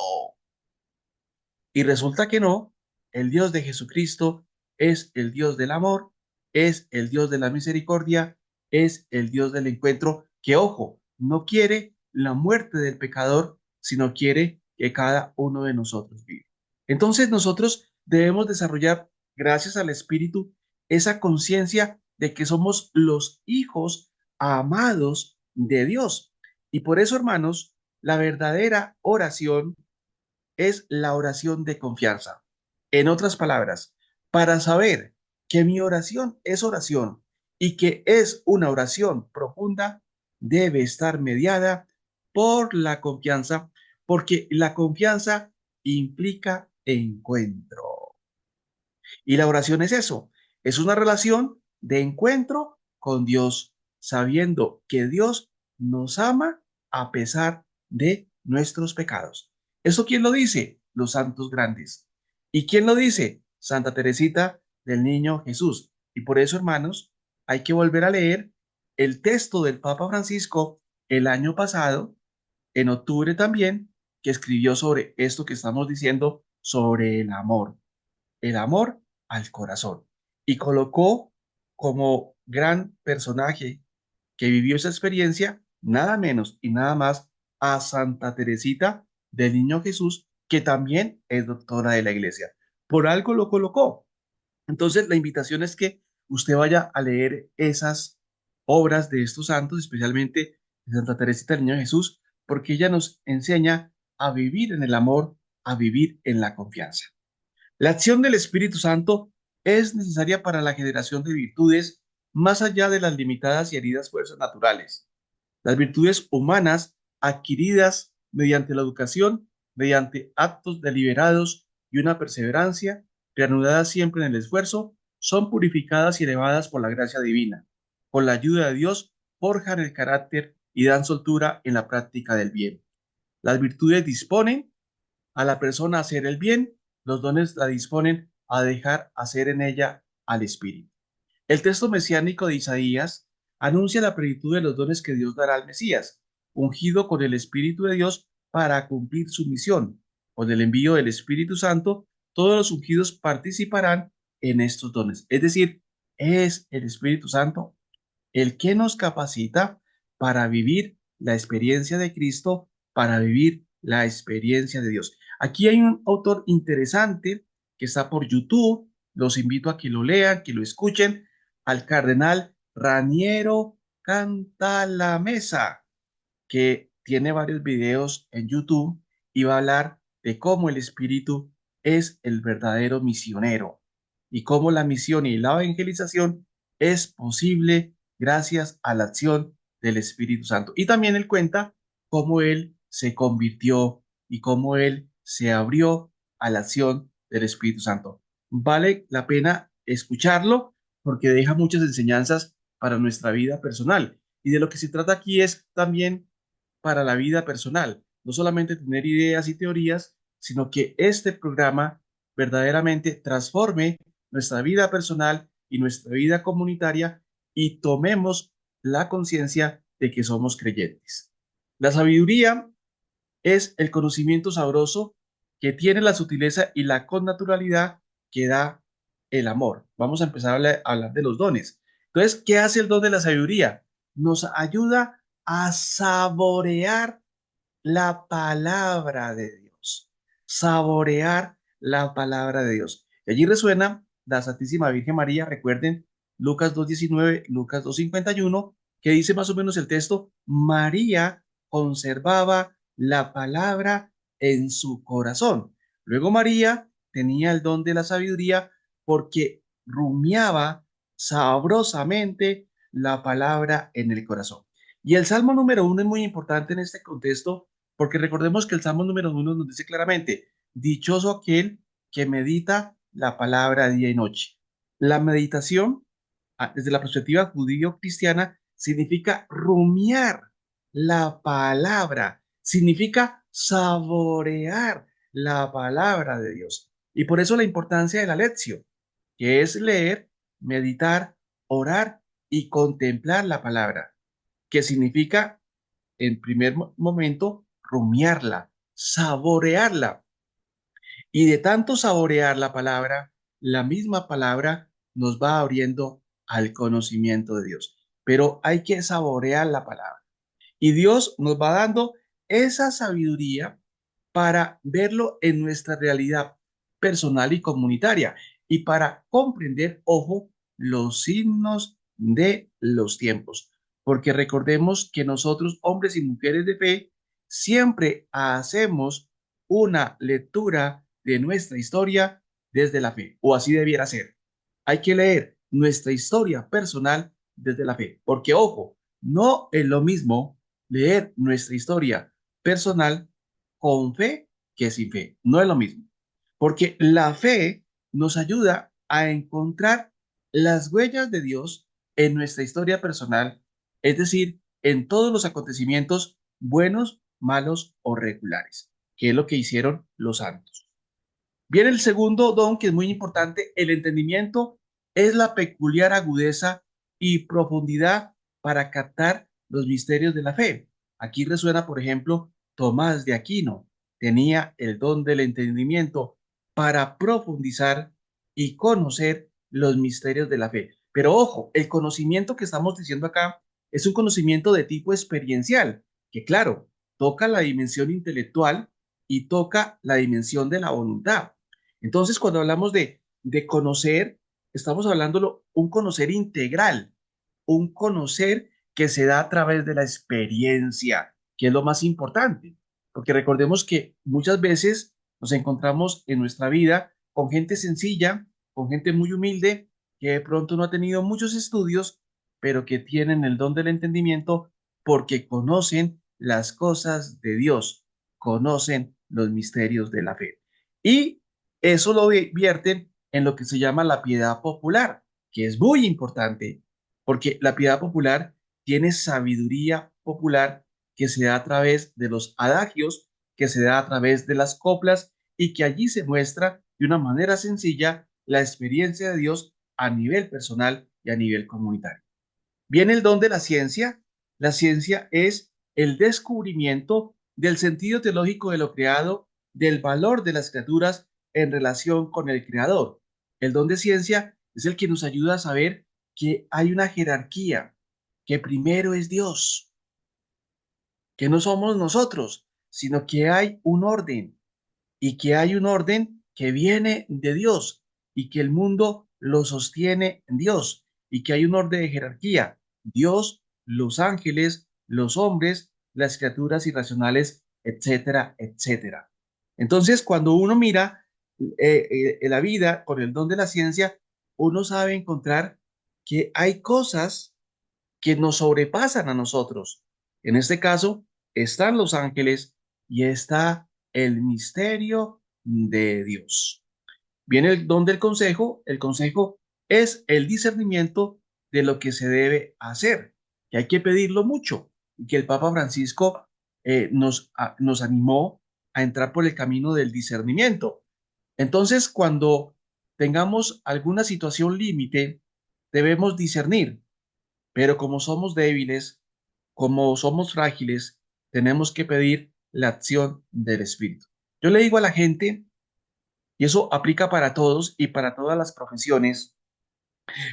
Y resulta que no, el Dios de Jesucristo es el Dios del amor, es el Dios de la misericordia, es el Dios del encuentro, que ojo, no quiere la muerte del pecador, sino quiere que cada uno de nosotros viva. Entonces nosotros debemos desarrollar, gracias al Espíritu, esa conciencia de que somos los hijos amados de Dios. Y por eso, hermanos, la verdadera oración es la oración de confianza. En otras palabras, para saber que mi oración es oración y que es una oración profunda, debe estar mediada por la confianza, porque la confianza implica encuentro. Y la oración es eso, es una relación de encuentro con Dios, sabiendo que Dios nos ama a pesar de nuestros pecados. ¿Eso quién lo dice? Los santos grandes. ¿Y quién lo dice? Santa Teresita del Niño Jesús. Y por eso, hermanos, hay que volver a leer el texto del Papa Francisco el año pasado, en octubre también, que escribió sobre esto que estamos diciendo, sobre el amor al corazón. Y colocó como gran personaje que vivió esa experiencia, nada menos y nada más a Santa Teresita del Niño Jesús, que también es doctora de la iglesia. Por algo lo colocó. Entonces, la invitación es que usted vaya a leer esas obras de estos santos, especialmente de Santa Teresita del Niño Jesús, porque ella nos enseña a vivir en el amor, a vivir en la confianza. La acción del Espíritu Santo es necesaria para la generación de virtudes más allá de las limitadas y heridas fuerzas naturales. Las virtudes humanas adquiridas mediante la educación, mediante actos deliberados y una perseverancia, reanudada siempre en el esfuerzo, son purificadas y elevadas por la gracia divina. Con la ayuda de Dios, forjan el carácter y dan soltura en la práctica del bien. Las virtudes disponen a la persona a hacer el bien, los dones la disponen a dejar hacer en ella al Espíritu. El texto mesiánico de Isaías anuncia la plenitud de los dones que Dios dará al Mesías, ungido con el Espíritu de Dios para cumplir su misión. Con el envío del Espíritu Santo, todos los ungidos participarán en estos dones. Es decir, es el Espíritu Santo el que nos capacita para vivir la experiencia de Cristo, para vivir la experiencia de Dios. Aquí hay un autor interesante que está por YouTube, los invito a que lo lean, que lo escuchen, al cardenal Raniero Cantalamessa, que tiene varios videos en YouTube y va a hablar de cómo el Espíritu es el verdadero misionero y cómo la misión y la evangelización es posible gracias a la acción del Espíritu Santo. Y también él cuenta cómo él se convirtió y cómo él se abrió a la acción del Espíritu Santo. Vale la pena escucharlo porque deja muchas enseñanzas para nuestra vida personal. Y de lo que se trata aquí es también para la vida personal. No solamente tener ideas y teorías, sino que este programa verdaderamente transforme nuestra vida personal y nuestra vida comunitaria y tomemos la conciencia de que somos creyentes. La sabiduría es el conocimiento sabroso que tiene la sutileza y la connaturalidad que da el amor. Vamos a empezar a hablar de los dones. Entonces, ¿qué hace el don de la sabiduría? Nos ayuda a saborear la palabra de Dios, saborear la palabra de Dios. Y allí resuena la Santísima Virgen María, recuerden Lucas 2:19, Lucas 2:51, que dice más o menos el texto, María conservaba la palabra en su corazón. Luego María tenía el don de la sabiduría porque rumiaba sabrosamente la palabra en el corazón. Y el Salmo número 1 es muy importante en este contexto, porque recordemos que el Salmo número 1 nos dice claramente, dichoso aquel que medita la palabra día y noche. La meditación, desde la perspectiva judío-cristiana, significa rumiar la palabra, significa saborear la palabra de Dios. Y por eso la importancia de la lección, que es leer, meditar, orar y contemplar la palabra, que significa, en primer momento, rumiarla, saborearla. Y de tanto saborear la misma palabra nos va abriendo al conocimiento de Dios. Pero hay que saborear la palabra. Y Dios nos va dando esa sabiduría para verlo en nuestra realidad personal y comunitaria y para comprender, ojo, los signos de los tiempos. Porque recordemos que nosotros, hombres y mujeres de fe, siempre hacemos una lectura de nuestra historia desde la fe, o así debiera ser. Hay que leer nuestra historia personal desde la fe, porque, ojo, no es lo mismo leer nuestra historia personal con fe que sin fe. No es lo mismo. Porque la fe nos ayuda a encontrar las huellas de Dios en nuestra historia personal, es decir, en todos los acontecimientos buenos, malos o regulares, que es lo que hicieron los santos. Viene el segundo don, que es muy importante. El entendimiento es la peculiar agudeza y profundidad para captar los misterios de la fe. Aquí resuena, por ejemplo, Tomás de Aquino. Tenía el don del entendimiento para profundizar y conocer los misterios de la fe. Pero ojo, el conocimiento que estamos diciendo acá es un conocimiento de tipo experiencial, que claro, toca la dimensión intelectual y toca la dimensión de la voluntad. Entonces, cuando hablamos de conocer, estamos hablando un conocer integral, un conocer que se da a través de la experiencia, que es lo más importante, porque recordemos que muchas veces nos encontramos en nuestra vida con gente sencilla, con gente muy humilde, que de pronto no ha tenido muchos estudios, pero que tienen el don del entendimiento porque conocen las cosas de Dios, conocen los misterios de la fe. Y eso lo vierten en lo que se llama la piedad popular, que es muy importante, porque la piedad popular tiene sabiduría popular que se da a través de los adagios, que se da a través de las coplas y que allí se muestra de una manera sencilla la experiencia de Dios a nivel personal y a nivel comunitario. Viene el don de la ciencia. La ciencia es el descubrimiento del sentido teológico de lo creado, del valor de las criaturas en relación con el creador. El don de ciencia es el que nos ayuda a saber que hay una jerarquía, que primero es Dios, que no somos nosotros, sino que hay un orden y que hay un orden que viene de Dios y que el mundo lo sostiene en Dios y que hay un orden de jerarquía. Dios, los ángeles, los hombres, las criaturas irracionales, etcétera, etcétera. Entonces, cuando uno mira la vida con el don de la ciencia, uno sabe encontrar que hay cosas que nos sobrepasan a nosotros. En este caso, están los ángeles y está el misterio de Dios. Viene el don del consejo. El consejo es el discernimiento de lo que se debe hacer, que hay que pedirlo mucho, y que el Papa Francisco nos animó a entrar por el camino del discernimiento. Entonces, cuando tengamos alguna situación límite, debemos discernir, pero como somos débiles, como somos frágiles, tenemos que pedir la acción del Espíritu. Yo le digo a la gente, y eso aplica para todos y para todas las profesiones,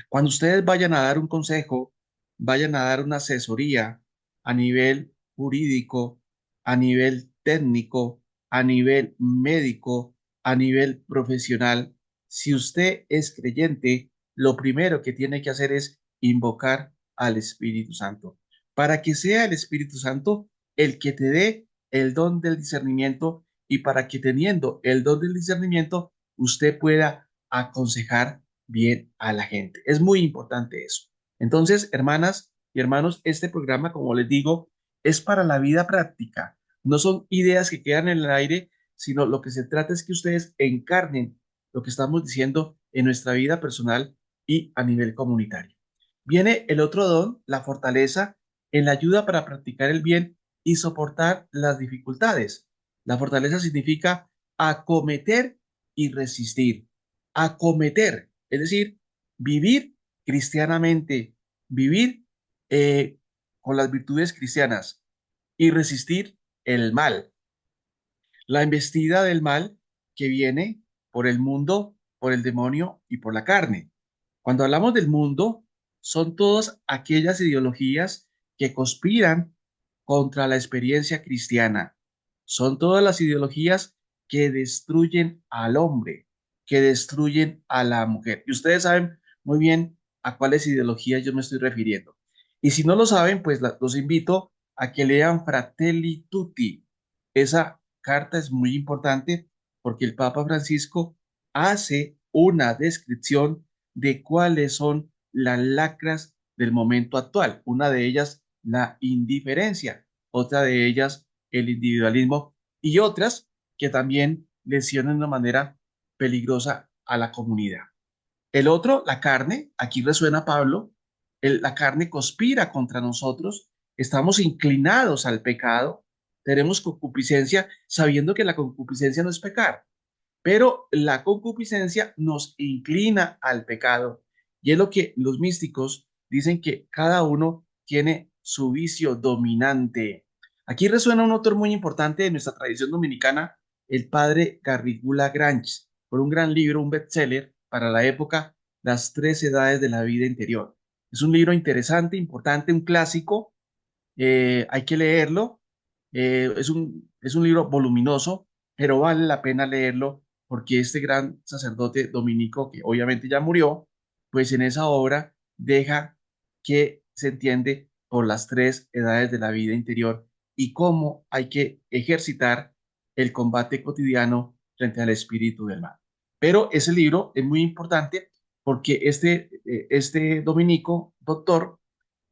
cuando ustedes vayan a dar un consejo, vayan a dar una asesoría a nivel jurídico, a nivel técnico, a nivel médico, a nivel profesional, si usted es creyente, lo primero que tiene que hacer es invocar al Espíritu Santo, para que sea el Espíritu Santo el que te dé el don del discernimiento y para que teniendo el don del discernimiento, usted pueda aconsejar bien a la gente. Es muy importante eso. Entonces, hermanas y hermanos, este programa, como les digo, es para la vida práctica. No son ideas que quedan en el aire, sino lo que se trata es que ustedes encarnen lo que estamos diciendo en nuestra vida personal y a nivel comunitario. Viene el otro don, la fortaleza, en la ayuda para practicar el bien y soportar las dificultades. La fortaleza significa acometer y resistir. Acometer, es decir, vivir cristianamente, vivir con las virtudes cristianas y resistir el mal, la embestida del mal que viene por el mundo, por el demonio y por la carne. Cuando hablamos del mundo, son todas aquellas ideologías que conspiran contra la experiencia cristiana. Son todas las ideologías que destruyen al hombre, que destruyen a la mujer. Y ustedes saben muy bien a cuáles ideologías yo me estoy refiriendo. Y si no lo saben, pues los invito a que lean Fratelli Tutti. Esa carta es muy importante porque el Papa Francisco hace una descripción de cuáles son las lacras del momento actual. Una de ellas, la indiferencia, otra de ellas, el individualismo y otras que también lesionan de una manera peligrosa a la comunidad. El otro, la carne, aquí resuena Pablo, la carne conspira contra nosotros, estamos inclinados al pecado, tenemos concupiscencia sabiendo que la concupiscencia no es pecar, pero la concupiscencia nos inclina al pecado y es lo que los místicos dicen que cada uno tiene su vicio dominante. Aquí resuena un autor muy importante de nuestra tradición dominicana, el padre Garrigula Grange, por un gran libro, un bestseller para la época, Las tres edades de la vida interior. Es un libro interesante, importante, un clásico, hay que leerlo. Es un libro voluminoso, pero vale la pena leerlo porque este gran sacerdote dominico, que obviamente ya murió, pues en esa obra deja que se entiende por las tres edades de la vida interior y cómo hay que ejercitar el combate cotidiano frente al espíritu del mal. Pero ese libro es muy importante porque este dominico, doctor,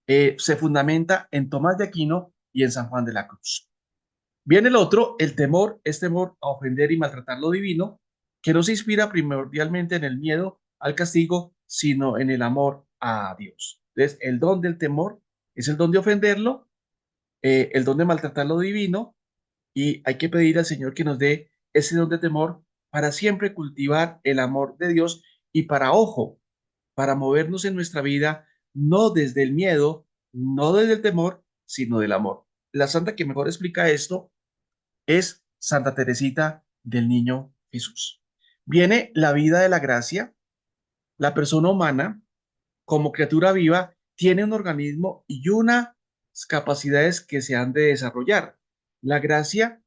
se fundamenta en Tomás de Aquino y en San Juan de la Cruz. Viene el otro, el temor, es temor a ofender y maltratar lo divino, que no se inspira primordialmente en el miedo al castigo, sino en el amor a Dios. Entonces, el don del temor es el don de ofenderlo, el don de maltratar lo divino, y hay que pedir al Señor que nos dé ese don de temor para siempre cultivar el amor de Dios y para, ojo, para movernos en nuestra vida, no desde el miedo, no desde el temor, sino del amor. La santa que mejor explica esto es Santa Teresita del Niño Jesús. Viene la vida de la gracia. La persona humana, como criatura viva, tiene un organismo y unas capacidades que se han de desarrollar. La gracia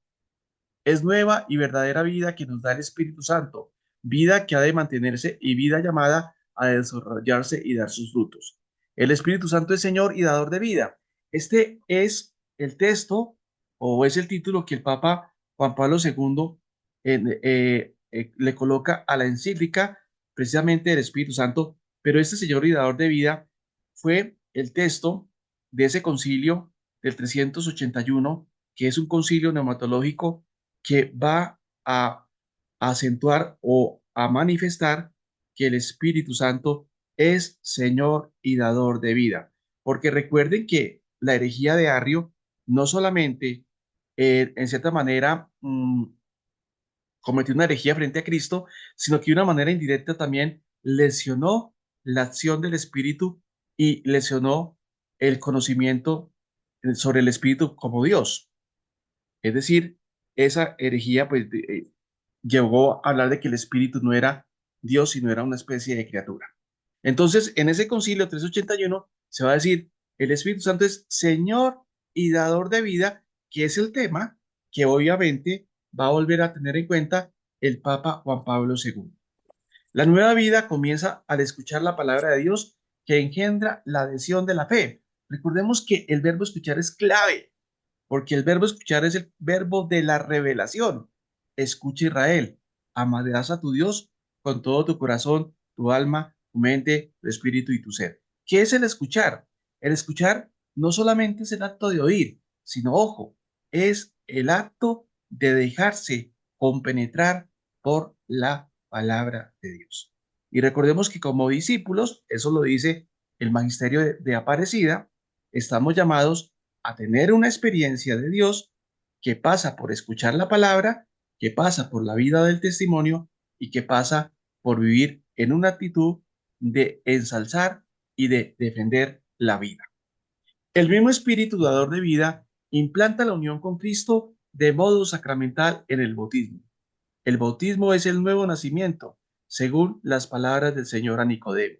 es nueva y verdadera vida que nos da el Espíritu Santo, vida que ha de mantenerse y vida llamada a desarrollarse y dar sus frutos. El Espíritu Santo es Señor y dador de vida. Este es el texto o es el título que el Papa Juan Pablo II le coloca a la encíclica precisamente del Espíritu Santo, pero este Señor y dador de vida fue el texto de ese concilio del 381, que es un concilio neumatológico que va a acentuar o a manifestar que el Espíritu Santo es Señor y dador de vida. Porque recuerden que la herejía de Arrio no solamente, en cierta manera, cometió una herejía frente a Cristo, sino que de una manera indirecta también lesionó la acción del Espíritu y lesionó el conocimiento sobre el Espíritu como Dios. Es decir, esa herejía pues llegó a hablar de que el espíritu no era Dios, sino era una especie de criatura. Entonces, en ese concilio 381 se va a decir, el Espíritu Santo es Señor y dador de vida, que es el tema que obviamente va a volver a tener en cuenta el Papa Juan Pablo II. La nueva vida comienza al escuchar la palabra de Dios que engendra la adhesión de la fe. Recordemos que el verbo escuchar es clave porque el verbo escuchar es el verbo de la revelación. Escucha Israel, amarás a tu Dios con todo tu corazón, tu alma tu mente, tu espíritu y tu ser. ¿Qué es el escuchar? El escuchar no solamente es el acto de oír, sino, ojo, es el acto de dejarse compenetrar por la palabra de Dios. Y recordemos que como discípulos, eso lo dice el magisterio de Aparecida, estamos llamados a tener una experiencia de Dios que pasa por escuchar la palabra, que pasa por la vida del testimonio y que pasa por vivir en una actitud de ensalzar y de defender la vida. El mismo Espíritu dador de vida implanta la unión con Cristo de modo sacramental en el bautismo. El bautismo es el nuevo nacimiento, según las palabras del Señor a Nicodemo.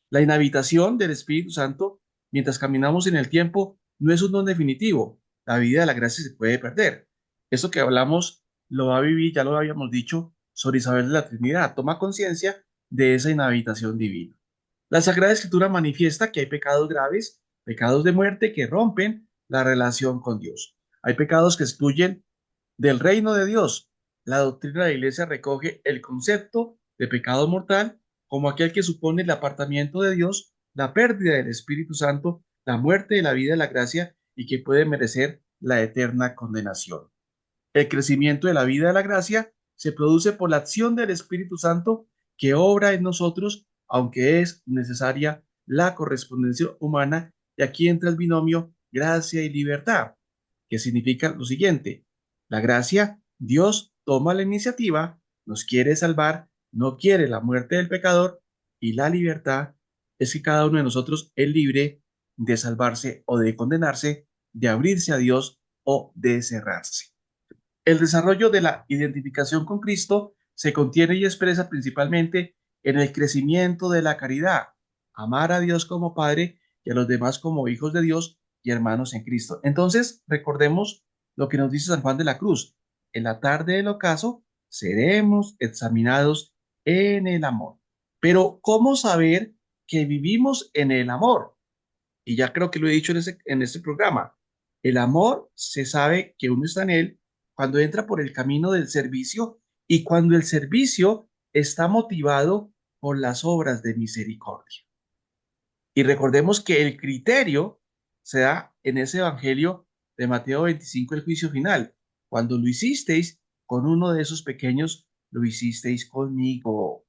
La inhabitación del Espíritu Santo mientras caminamos en el tiempo no es un don definitivo. La vida de la gracia se puede perder. Eso que hablamos lo va a vivir, ya lo habíamos dicho, Sor Isabel de la Trinidad. Toma conciencia de esa inhabitación divina. La Sagrada Escritura manifiesta que hay pecados graves, pecados de muerte que rompen la relación con Dios. Hay pecados que excluyen del reino de Dios. La doctrina de la Iglesia recoge el concepto de pecado mortal como aquel que supone el apartamiento de Dios, la pérdida del Espíritu Santo, la muerte de la vida de la gracia y que puede merecer la eterna condenación. El crecimiento de la vida de la gracia se produce por la acción del Espíritu Santo que obra en nosotros, aunque es necesaria la correspondencia humana, y aquí entra el binomio gracia y libertad, que significa lo siguiente: la gracia, Dios toma la iniciativa, nos quiere salvar, no quiere la muerte del pecador, y la libertad es que cada uno de nosotros es libre de salvarse o de condenarse, de abrirse a Dios o de cerrarse. El desarrollo de la identificación con Cristo se contiene y expresa principalmente en el crecimiento de la caridad, amar a Dios como Padre y a los demás como hijos de Dios y hermanos en Cristo. Entonces, recordemos lo que nos dice San Juan de la Cruz: en la tarde del ocaso seremos examinados en el amor. Pero, ¿cómo saber que vivimos en el amor? Y ya creo que lo he dicho en este programa. El amor se sabe que uno está en él cuando entra por el camino del servicio y cuando el servicio está motivado por las obras de misericordia. Y recordemos que el criterio se da en ese evangelio de Mateo 25, el juicio final. Cuando lo hicisteis con uno de esos pequeños, lo hicisteis conmigo.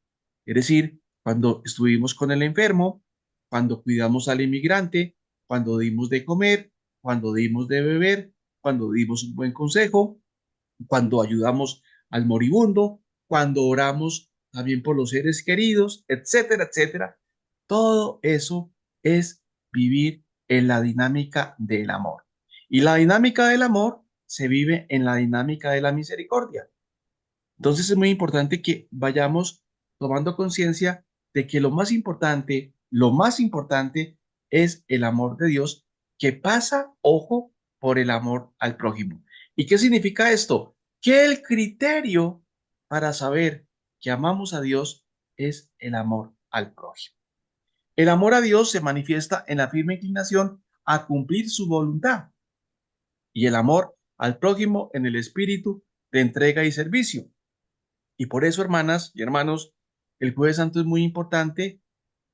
Es decir, cuando estuvimos con el enfermo, cuando cuidamos al inmigrante, cuando dimos de comer, cuando dimos de beber, cuando dimos un buen consejo, cuando ayudamos al moribundo, cuando oramos también por los seres queridos, etcétera, etcétera. Todo eso es vivir en la dinámica del amor. Y la dinámica del amor se vive en la dinámica de la misericordia. Entonces es muy importante que vayamos tomando conciencia de que lo más importante es el amor de Dios, que pasa, ojo, por el amor al prójimo. ¿Y qué significa esto? Que el criterio para saber que amamos a Dios es el amor al prójimo. El amor a Dios se manifiesta en la firme inclinación a cumplir su voluntad y el amor al prójimo en el espíritu de entrega y servicio. Y por eso, hermanas y hermanos, el Jueves Santo es muy importante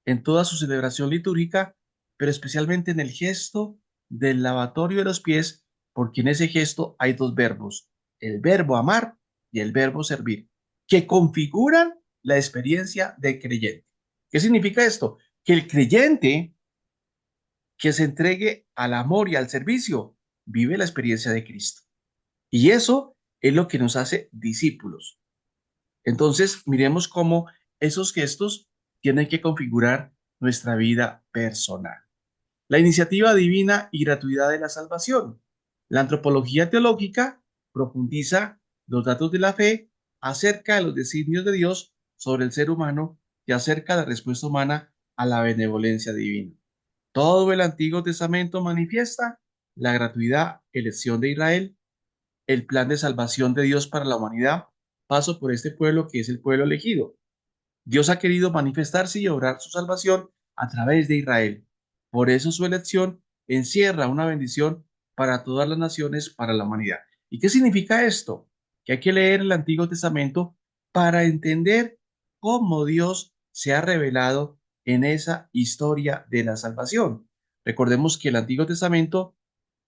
en toda su celebración litúrgica, pero especialmente en el gesto del lavatorio de los pies, porque en ese gesto hay dos verbos: el verbo amar y el verbo servir, que configuran la experiencia del creyente. ¿Qué significa esto? Que el creyente que se entregue al amor y al servicio vive la experiencia de Cristo. Y eso es lo que nos hace discípulos. Entonces, miremos cómo esos gestos tienen que configurar nuestra vida personal. La iniciativa divina y gratuidad de la salvación. La antropología teológica profundiza los datos de la fe acerca de los designios de Dios sobre el ser humano y acerca de la respuesta humana a la benevolencia divina. Todo el Antiguo Testamento manifiesta la gratuidad, elección de Israel, el plan de salvación de Dios para la humanidad, paso por este pueblo que es el pueblo elegido. Dios ha querido manifestarse y obrar su salvación a través de Israel. Por eso su elección encierra una bendición para todas las naciones, para la humanidad. ¿Y qué significa esto? Que hay que leer el Antiguo Testamento para entender cómo Dios se ha revelado en esa historia de la salvación. Recordemos que el Antiguo Testamento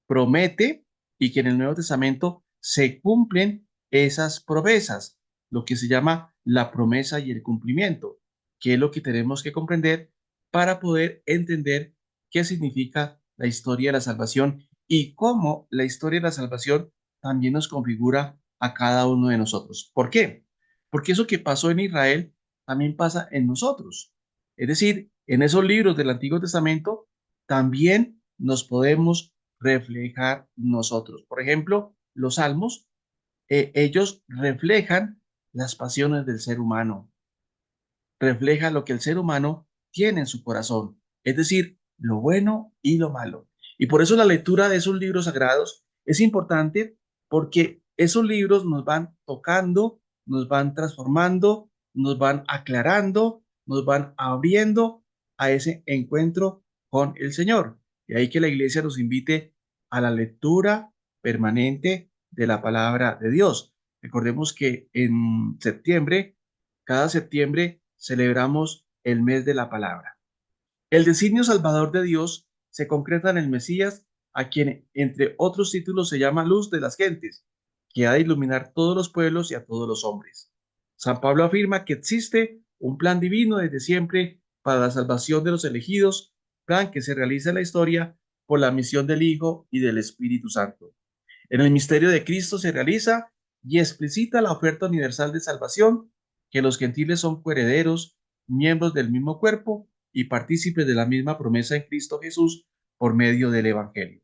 promete y que en el Nuevo Testamento se cumplen esas promesas, lo que se llama la promesa y el cumplimiento, que es lo que tenemos que comprender para poder entender qué significa la historia de la salvación y cómo la historia de la salvación también nos configura a cada uno de nosotros. ¿Por qué? Porque eso que pasó en Israel también pasa en nosotros. Es decir, en esos libros del Antiguo Testamento también nos podemos reflejar nosotros. Por ejemplo, los salmos, ellos reflejan las pasiones del ser humano, refleja lo que el ser humano tiene en su corazón, es decir, lo bueno y lo malo. Y por eso la lectura de esos libros sagrados es importante porque esos libros nos van tocando, nos van transformando, nos van aclarando, nos van abriendo a ese encuentro con el Señor. Y ahí que la iglesia nos invite a la lectura permanente de la palabra de Dios. Recordemos que en septiembre, cada septiembre, celebramos el mes de la palabra. El designio salvador de Dios se concreta en el Mesías, a quien, entre otros títulos, se llama luz de las gentes, que ha de iluminar todos los pueblos y a todos los hombres. San Pablo afirma que existe un plan divino desde siempre para la salvación de los elegidos, plan que se realiza en la historia por la misión del Hijo y del Espíritu Santo. En el misterio de Cristo se realiza y explicita la oferta universal de salvación, que los gentiles son coherederos, miembros del mismo cuerpo y partícipes de la misma promesa en Cristo Jesús por medio del Evangelio.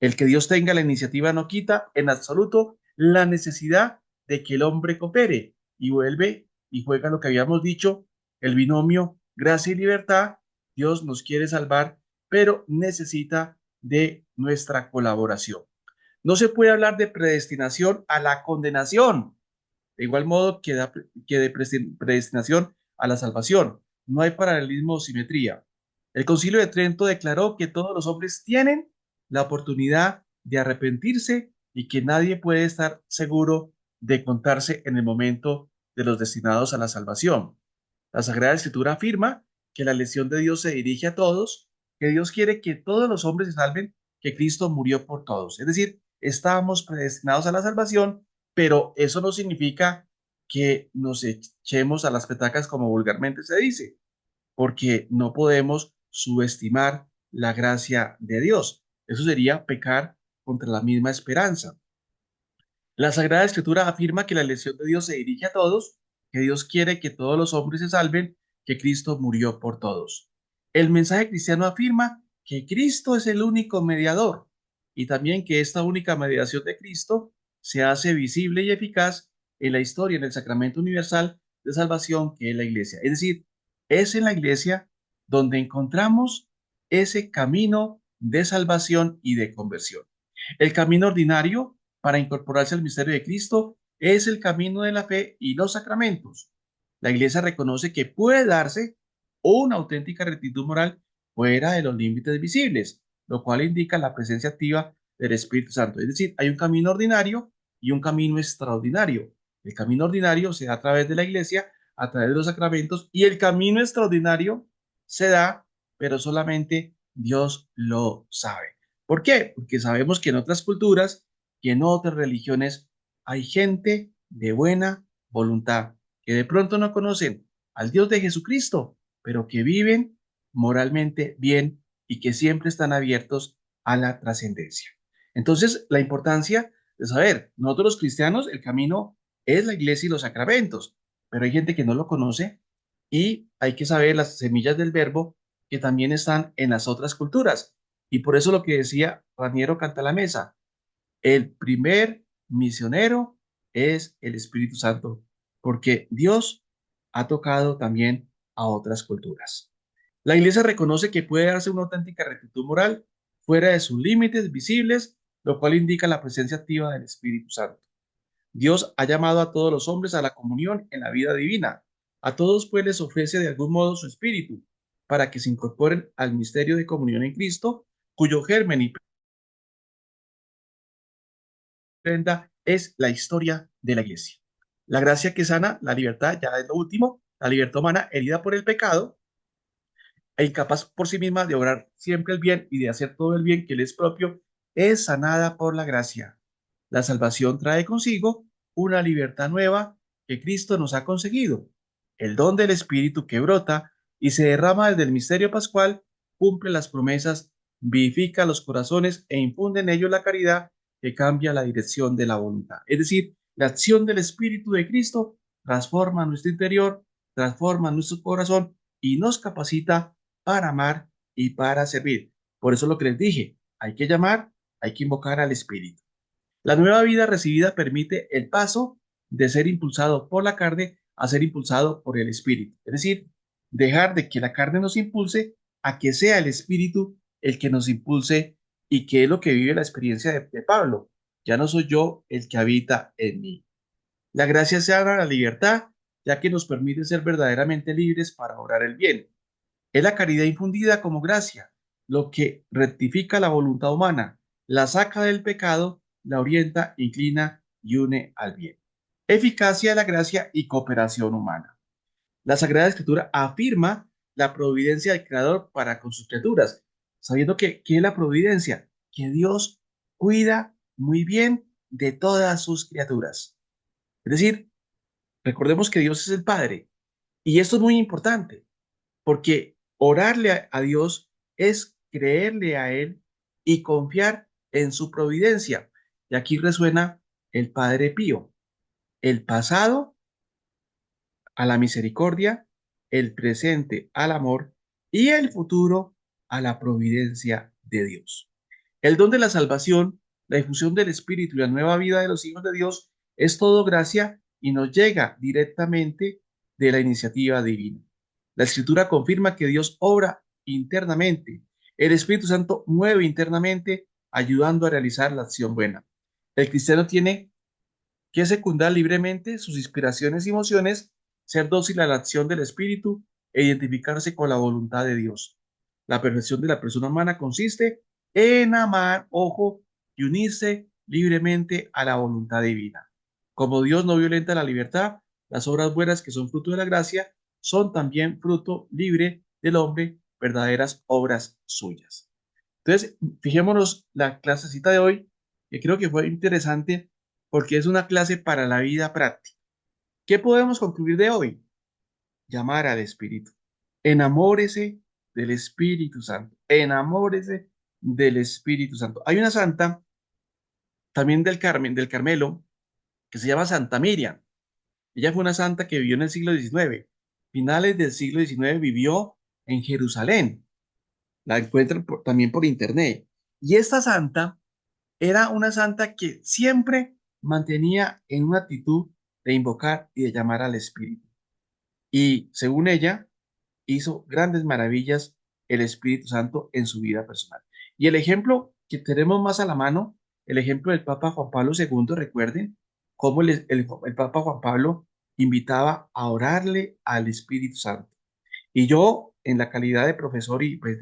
El que Dios tenga la iniciativa no quita en absoluto la necesidad de que el hombre coopere y vuelve y juega lo que habíamos dicho, el binomio gracia y libertad. Dios nos quiere salvar, pero necesita de nuestra colaboración. No se puede hablar de predestinación a la condenación, de igual modo que de predestinación a la salvación. No hay paralelismo o simetría. El Concilio de Trento declaró que todos los hombres tienen la oportunidad de arrepentirse y que nadie puede estar seguro de contarse en el momento de los destinados a la salvación. La Sagrada Escritura afirma que la elección de Dios se dirige a todos, que Dios quiere que todos los hombres se salven, que Cristo murió por todos. Es decir, estamos predestinados a la salvación, pero eso no significa que nos echemos a las petacas como vulgarmente se dice, porque no podemos subestimar la gracia de Dios. Eso sería pecar contra la misma esperanza. La Sagrada Escritura afirma que la elección de Dios se dirige a todos, que Dios quiere que todos los hombres se salven, que Cristo murió por todos. El mensaje cristiano afirma que Cristo es el único mediador y también que esta única mediación de Cristo se hace visible y eficaz en la historia, en el sacramento universal de salvación que es la iglesia. Es decir, es en la iglesia donde encontramos ese camino de salvación y de conversión. El camino ordinario para incorporarse al misterio de Cristo es el camino de la fe y los sacramentos. La Iglesia reconoce que puede darse una auténtica rectitud moral fuera de los límites visibles, lo cual indica la presencia activa del Espíritu Santo. Es decir, hay un camino ordinario y un camino extraordinario. El camino ordinario se da a través de la Iglesia, a través de los sacramentos, y el camino extraordinario se da, pero solamente Dios lo sabe. ¿Por qué? Porque sabemos que en otras culturas y en otras religiones hay gente de buena voluntad que de pronto no conocen al Dios de Jesucristo, pero que viven moralmente bien y que siempre están abiertos a la trascendencia. Entonces, la importancia de saber, nosotros los cristianos, el camino es la iglesia y los sacramentos, pero hay gente que no lo conoce y hay que saber las semillas del verbo que también están en las otras culturas. Y por eso lo que decía Raniero Cantalamessa, el primer misionero es el Espíritu Santo, porque Dios ha tocado también a otras culturas. La Iglesia reconoce que puede darse una auténtica rectitud moral fuera de sus límites visibles, lo cual indica la presencia activa del Espíritu Santo. Dios ha llamado a todos los hombres a la comunión en la vida divina. A todos pues les ofrece de algún modo su Espíritu, para que se incorporen al misterio de comunión en Cristo, cuyo germen y prenda es la historia de la iglesia. La gracia que sana, la libertad, ya es lo último, la libertad humana herida por el pecado, e incapaz por sí misma de obrar siempre el bien y de hacer todo el bien que le es propio, es sanada por la gracia. La salvación trae consigo una libertad nueva que Cristo nos ha conseguido. El don del Espíritu que brota y se derrama desde el misterio pascual cumple las promesas, vivifica los corazones e infunde en ellos la caridad que cambia la dirección de la voluntad. Es decir, la acción del Espíritu de Cristo transforma nuestro interior, transforma nuestro corazón y nos capacita para amar y para servir. Por eso lo que les dije, hay que llamar, hay que invocar al Espíritu. La nueva vida recibida permite el paso de ser impulsado por la carne a ser impulsado por el Espíritu. Es decir, dejar de que la carne nos impulse a que sea el Espíritu el que nos impulse y que es lo que vive la experiencia de Pablo. Ya no soy yo el que habita en mí. La gracia se habla a la libertad, ya que nos permite ser verdaderamente libres para obrar el bien. Es la caridad infundida como gracia, lo que rectifica la voluntad humana, la saca del pecado, la orienta, inclina y une al bien. Eficacia de la gracia y cooperación humana. La Sagrada Escritura afirma la providencia del Creador para con sus criaturas, sabiendo que ¿qué es la providencia? Que Dios cuida muy bien de todas sus criaturas. Es decir, recordemos que Dios es el Padre. Y esto es muy importante, porque orarle a Dios es creerle a Él y confiar en su providencia. Y aquí resuena el Padre Pío, el pasado a la misericordia, el presente al amor y el futuro a la providencia de Dios. El don de la salvación, la difusión del Espíritu y la nueva vida de los hijos de Dios es todo gracia y nos llega directamente de la iniciativa divina. La Escritura confirma que Dios obra internamente. El Espíritu Santo mueve internamente, ayudando a realizar la acción buena. El cristiano tiene que secundar libremente sus inspiraciones y emociones, ser dócil a la acción del Espíritu e identificarse con la voluntad de Dios. La perfección de la persona humana consiste en amar, ojo, y unirse libremente a la voluntad divina. Como Dios no violenta la libertad, las obras buenas que son fruto de la gracia son también fruto libre del hombre, verdaderas obras suyas. Entonces, fijémonos la clasecita de hoy, que creo que fue interesante porque es una clase para la vida práctica. ¿Qué podemos concluir de hoy? Llamar al Espíritu. Enamórese del Espíritu Santo. Enamórese del Espíritu Santo. Hay una santa, también del Carmen, del Carmelo, que se llama Santa Miriam. Ella fue una santa que vivió en el siglo XIX. Finales del siglo XIX vivió en Jerusalén. La encuentran también por internet. Y esta santa era una santa que siempre mantenía en una actitud de invocar y de llamar al Espíritu. Y según ella, hizo grandes maravillas el Espíritu Santo en su vida personal. Y el ejemplo que tenemos más a la mano, el ejemplo del Papa Juan Pablo II, recuerden cómo el Papa Juan Pablo invitaba a orarle al Espíritu Santo. Y yo, en la calidad de profesor y pues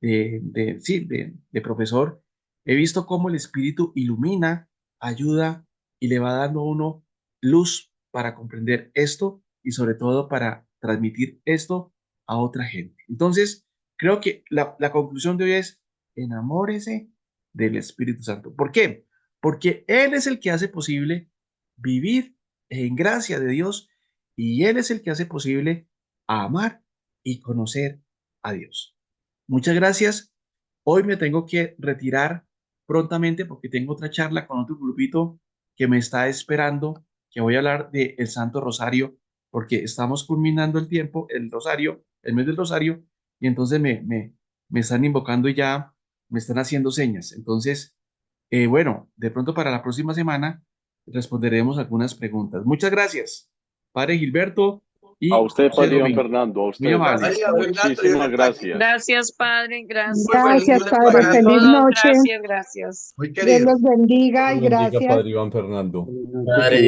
de profesor, he visto cómo el Espíritu ilumina, ayuda y le va dando a uno luz para comprender esto y sobre todo para transmitir esto a otra gente. Entonces, creo que la conclusión de hoy es enamórese del Espíritu Santo. ¿Por qué? Porque Él es el que hace posible vivir en gracia de Dios y Él es el que hace posible amar y conocer a Dios. Muchas gracias. Hoy me tengo que retirar prontamente porque tengo otra charla con otro grupito que me está esperando, que voy a hablar del Santo Rosario, porque estamos culminando el tiempo, el Rosario, el mes del Rosario, y entonces me están invocando y ya me están haciendo señas. Entonces, bueno, de pronto para la próxima semana responderemos algunas preguntas. Muchas gracias, Padre Gilberto A y usted, José Padre Iván Domingo. Fernando, a Muy usted. amables. María Fernando, Dios Muchísimas le gracias. Gracias, Padre, gracias. Gracias, Dios le Padre. pague. Feliz Todo, noche. gracias, gracias. Muy Dios querido. los bendiga y Bendiga, gracias. Padre Iván Fernando. Padre,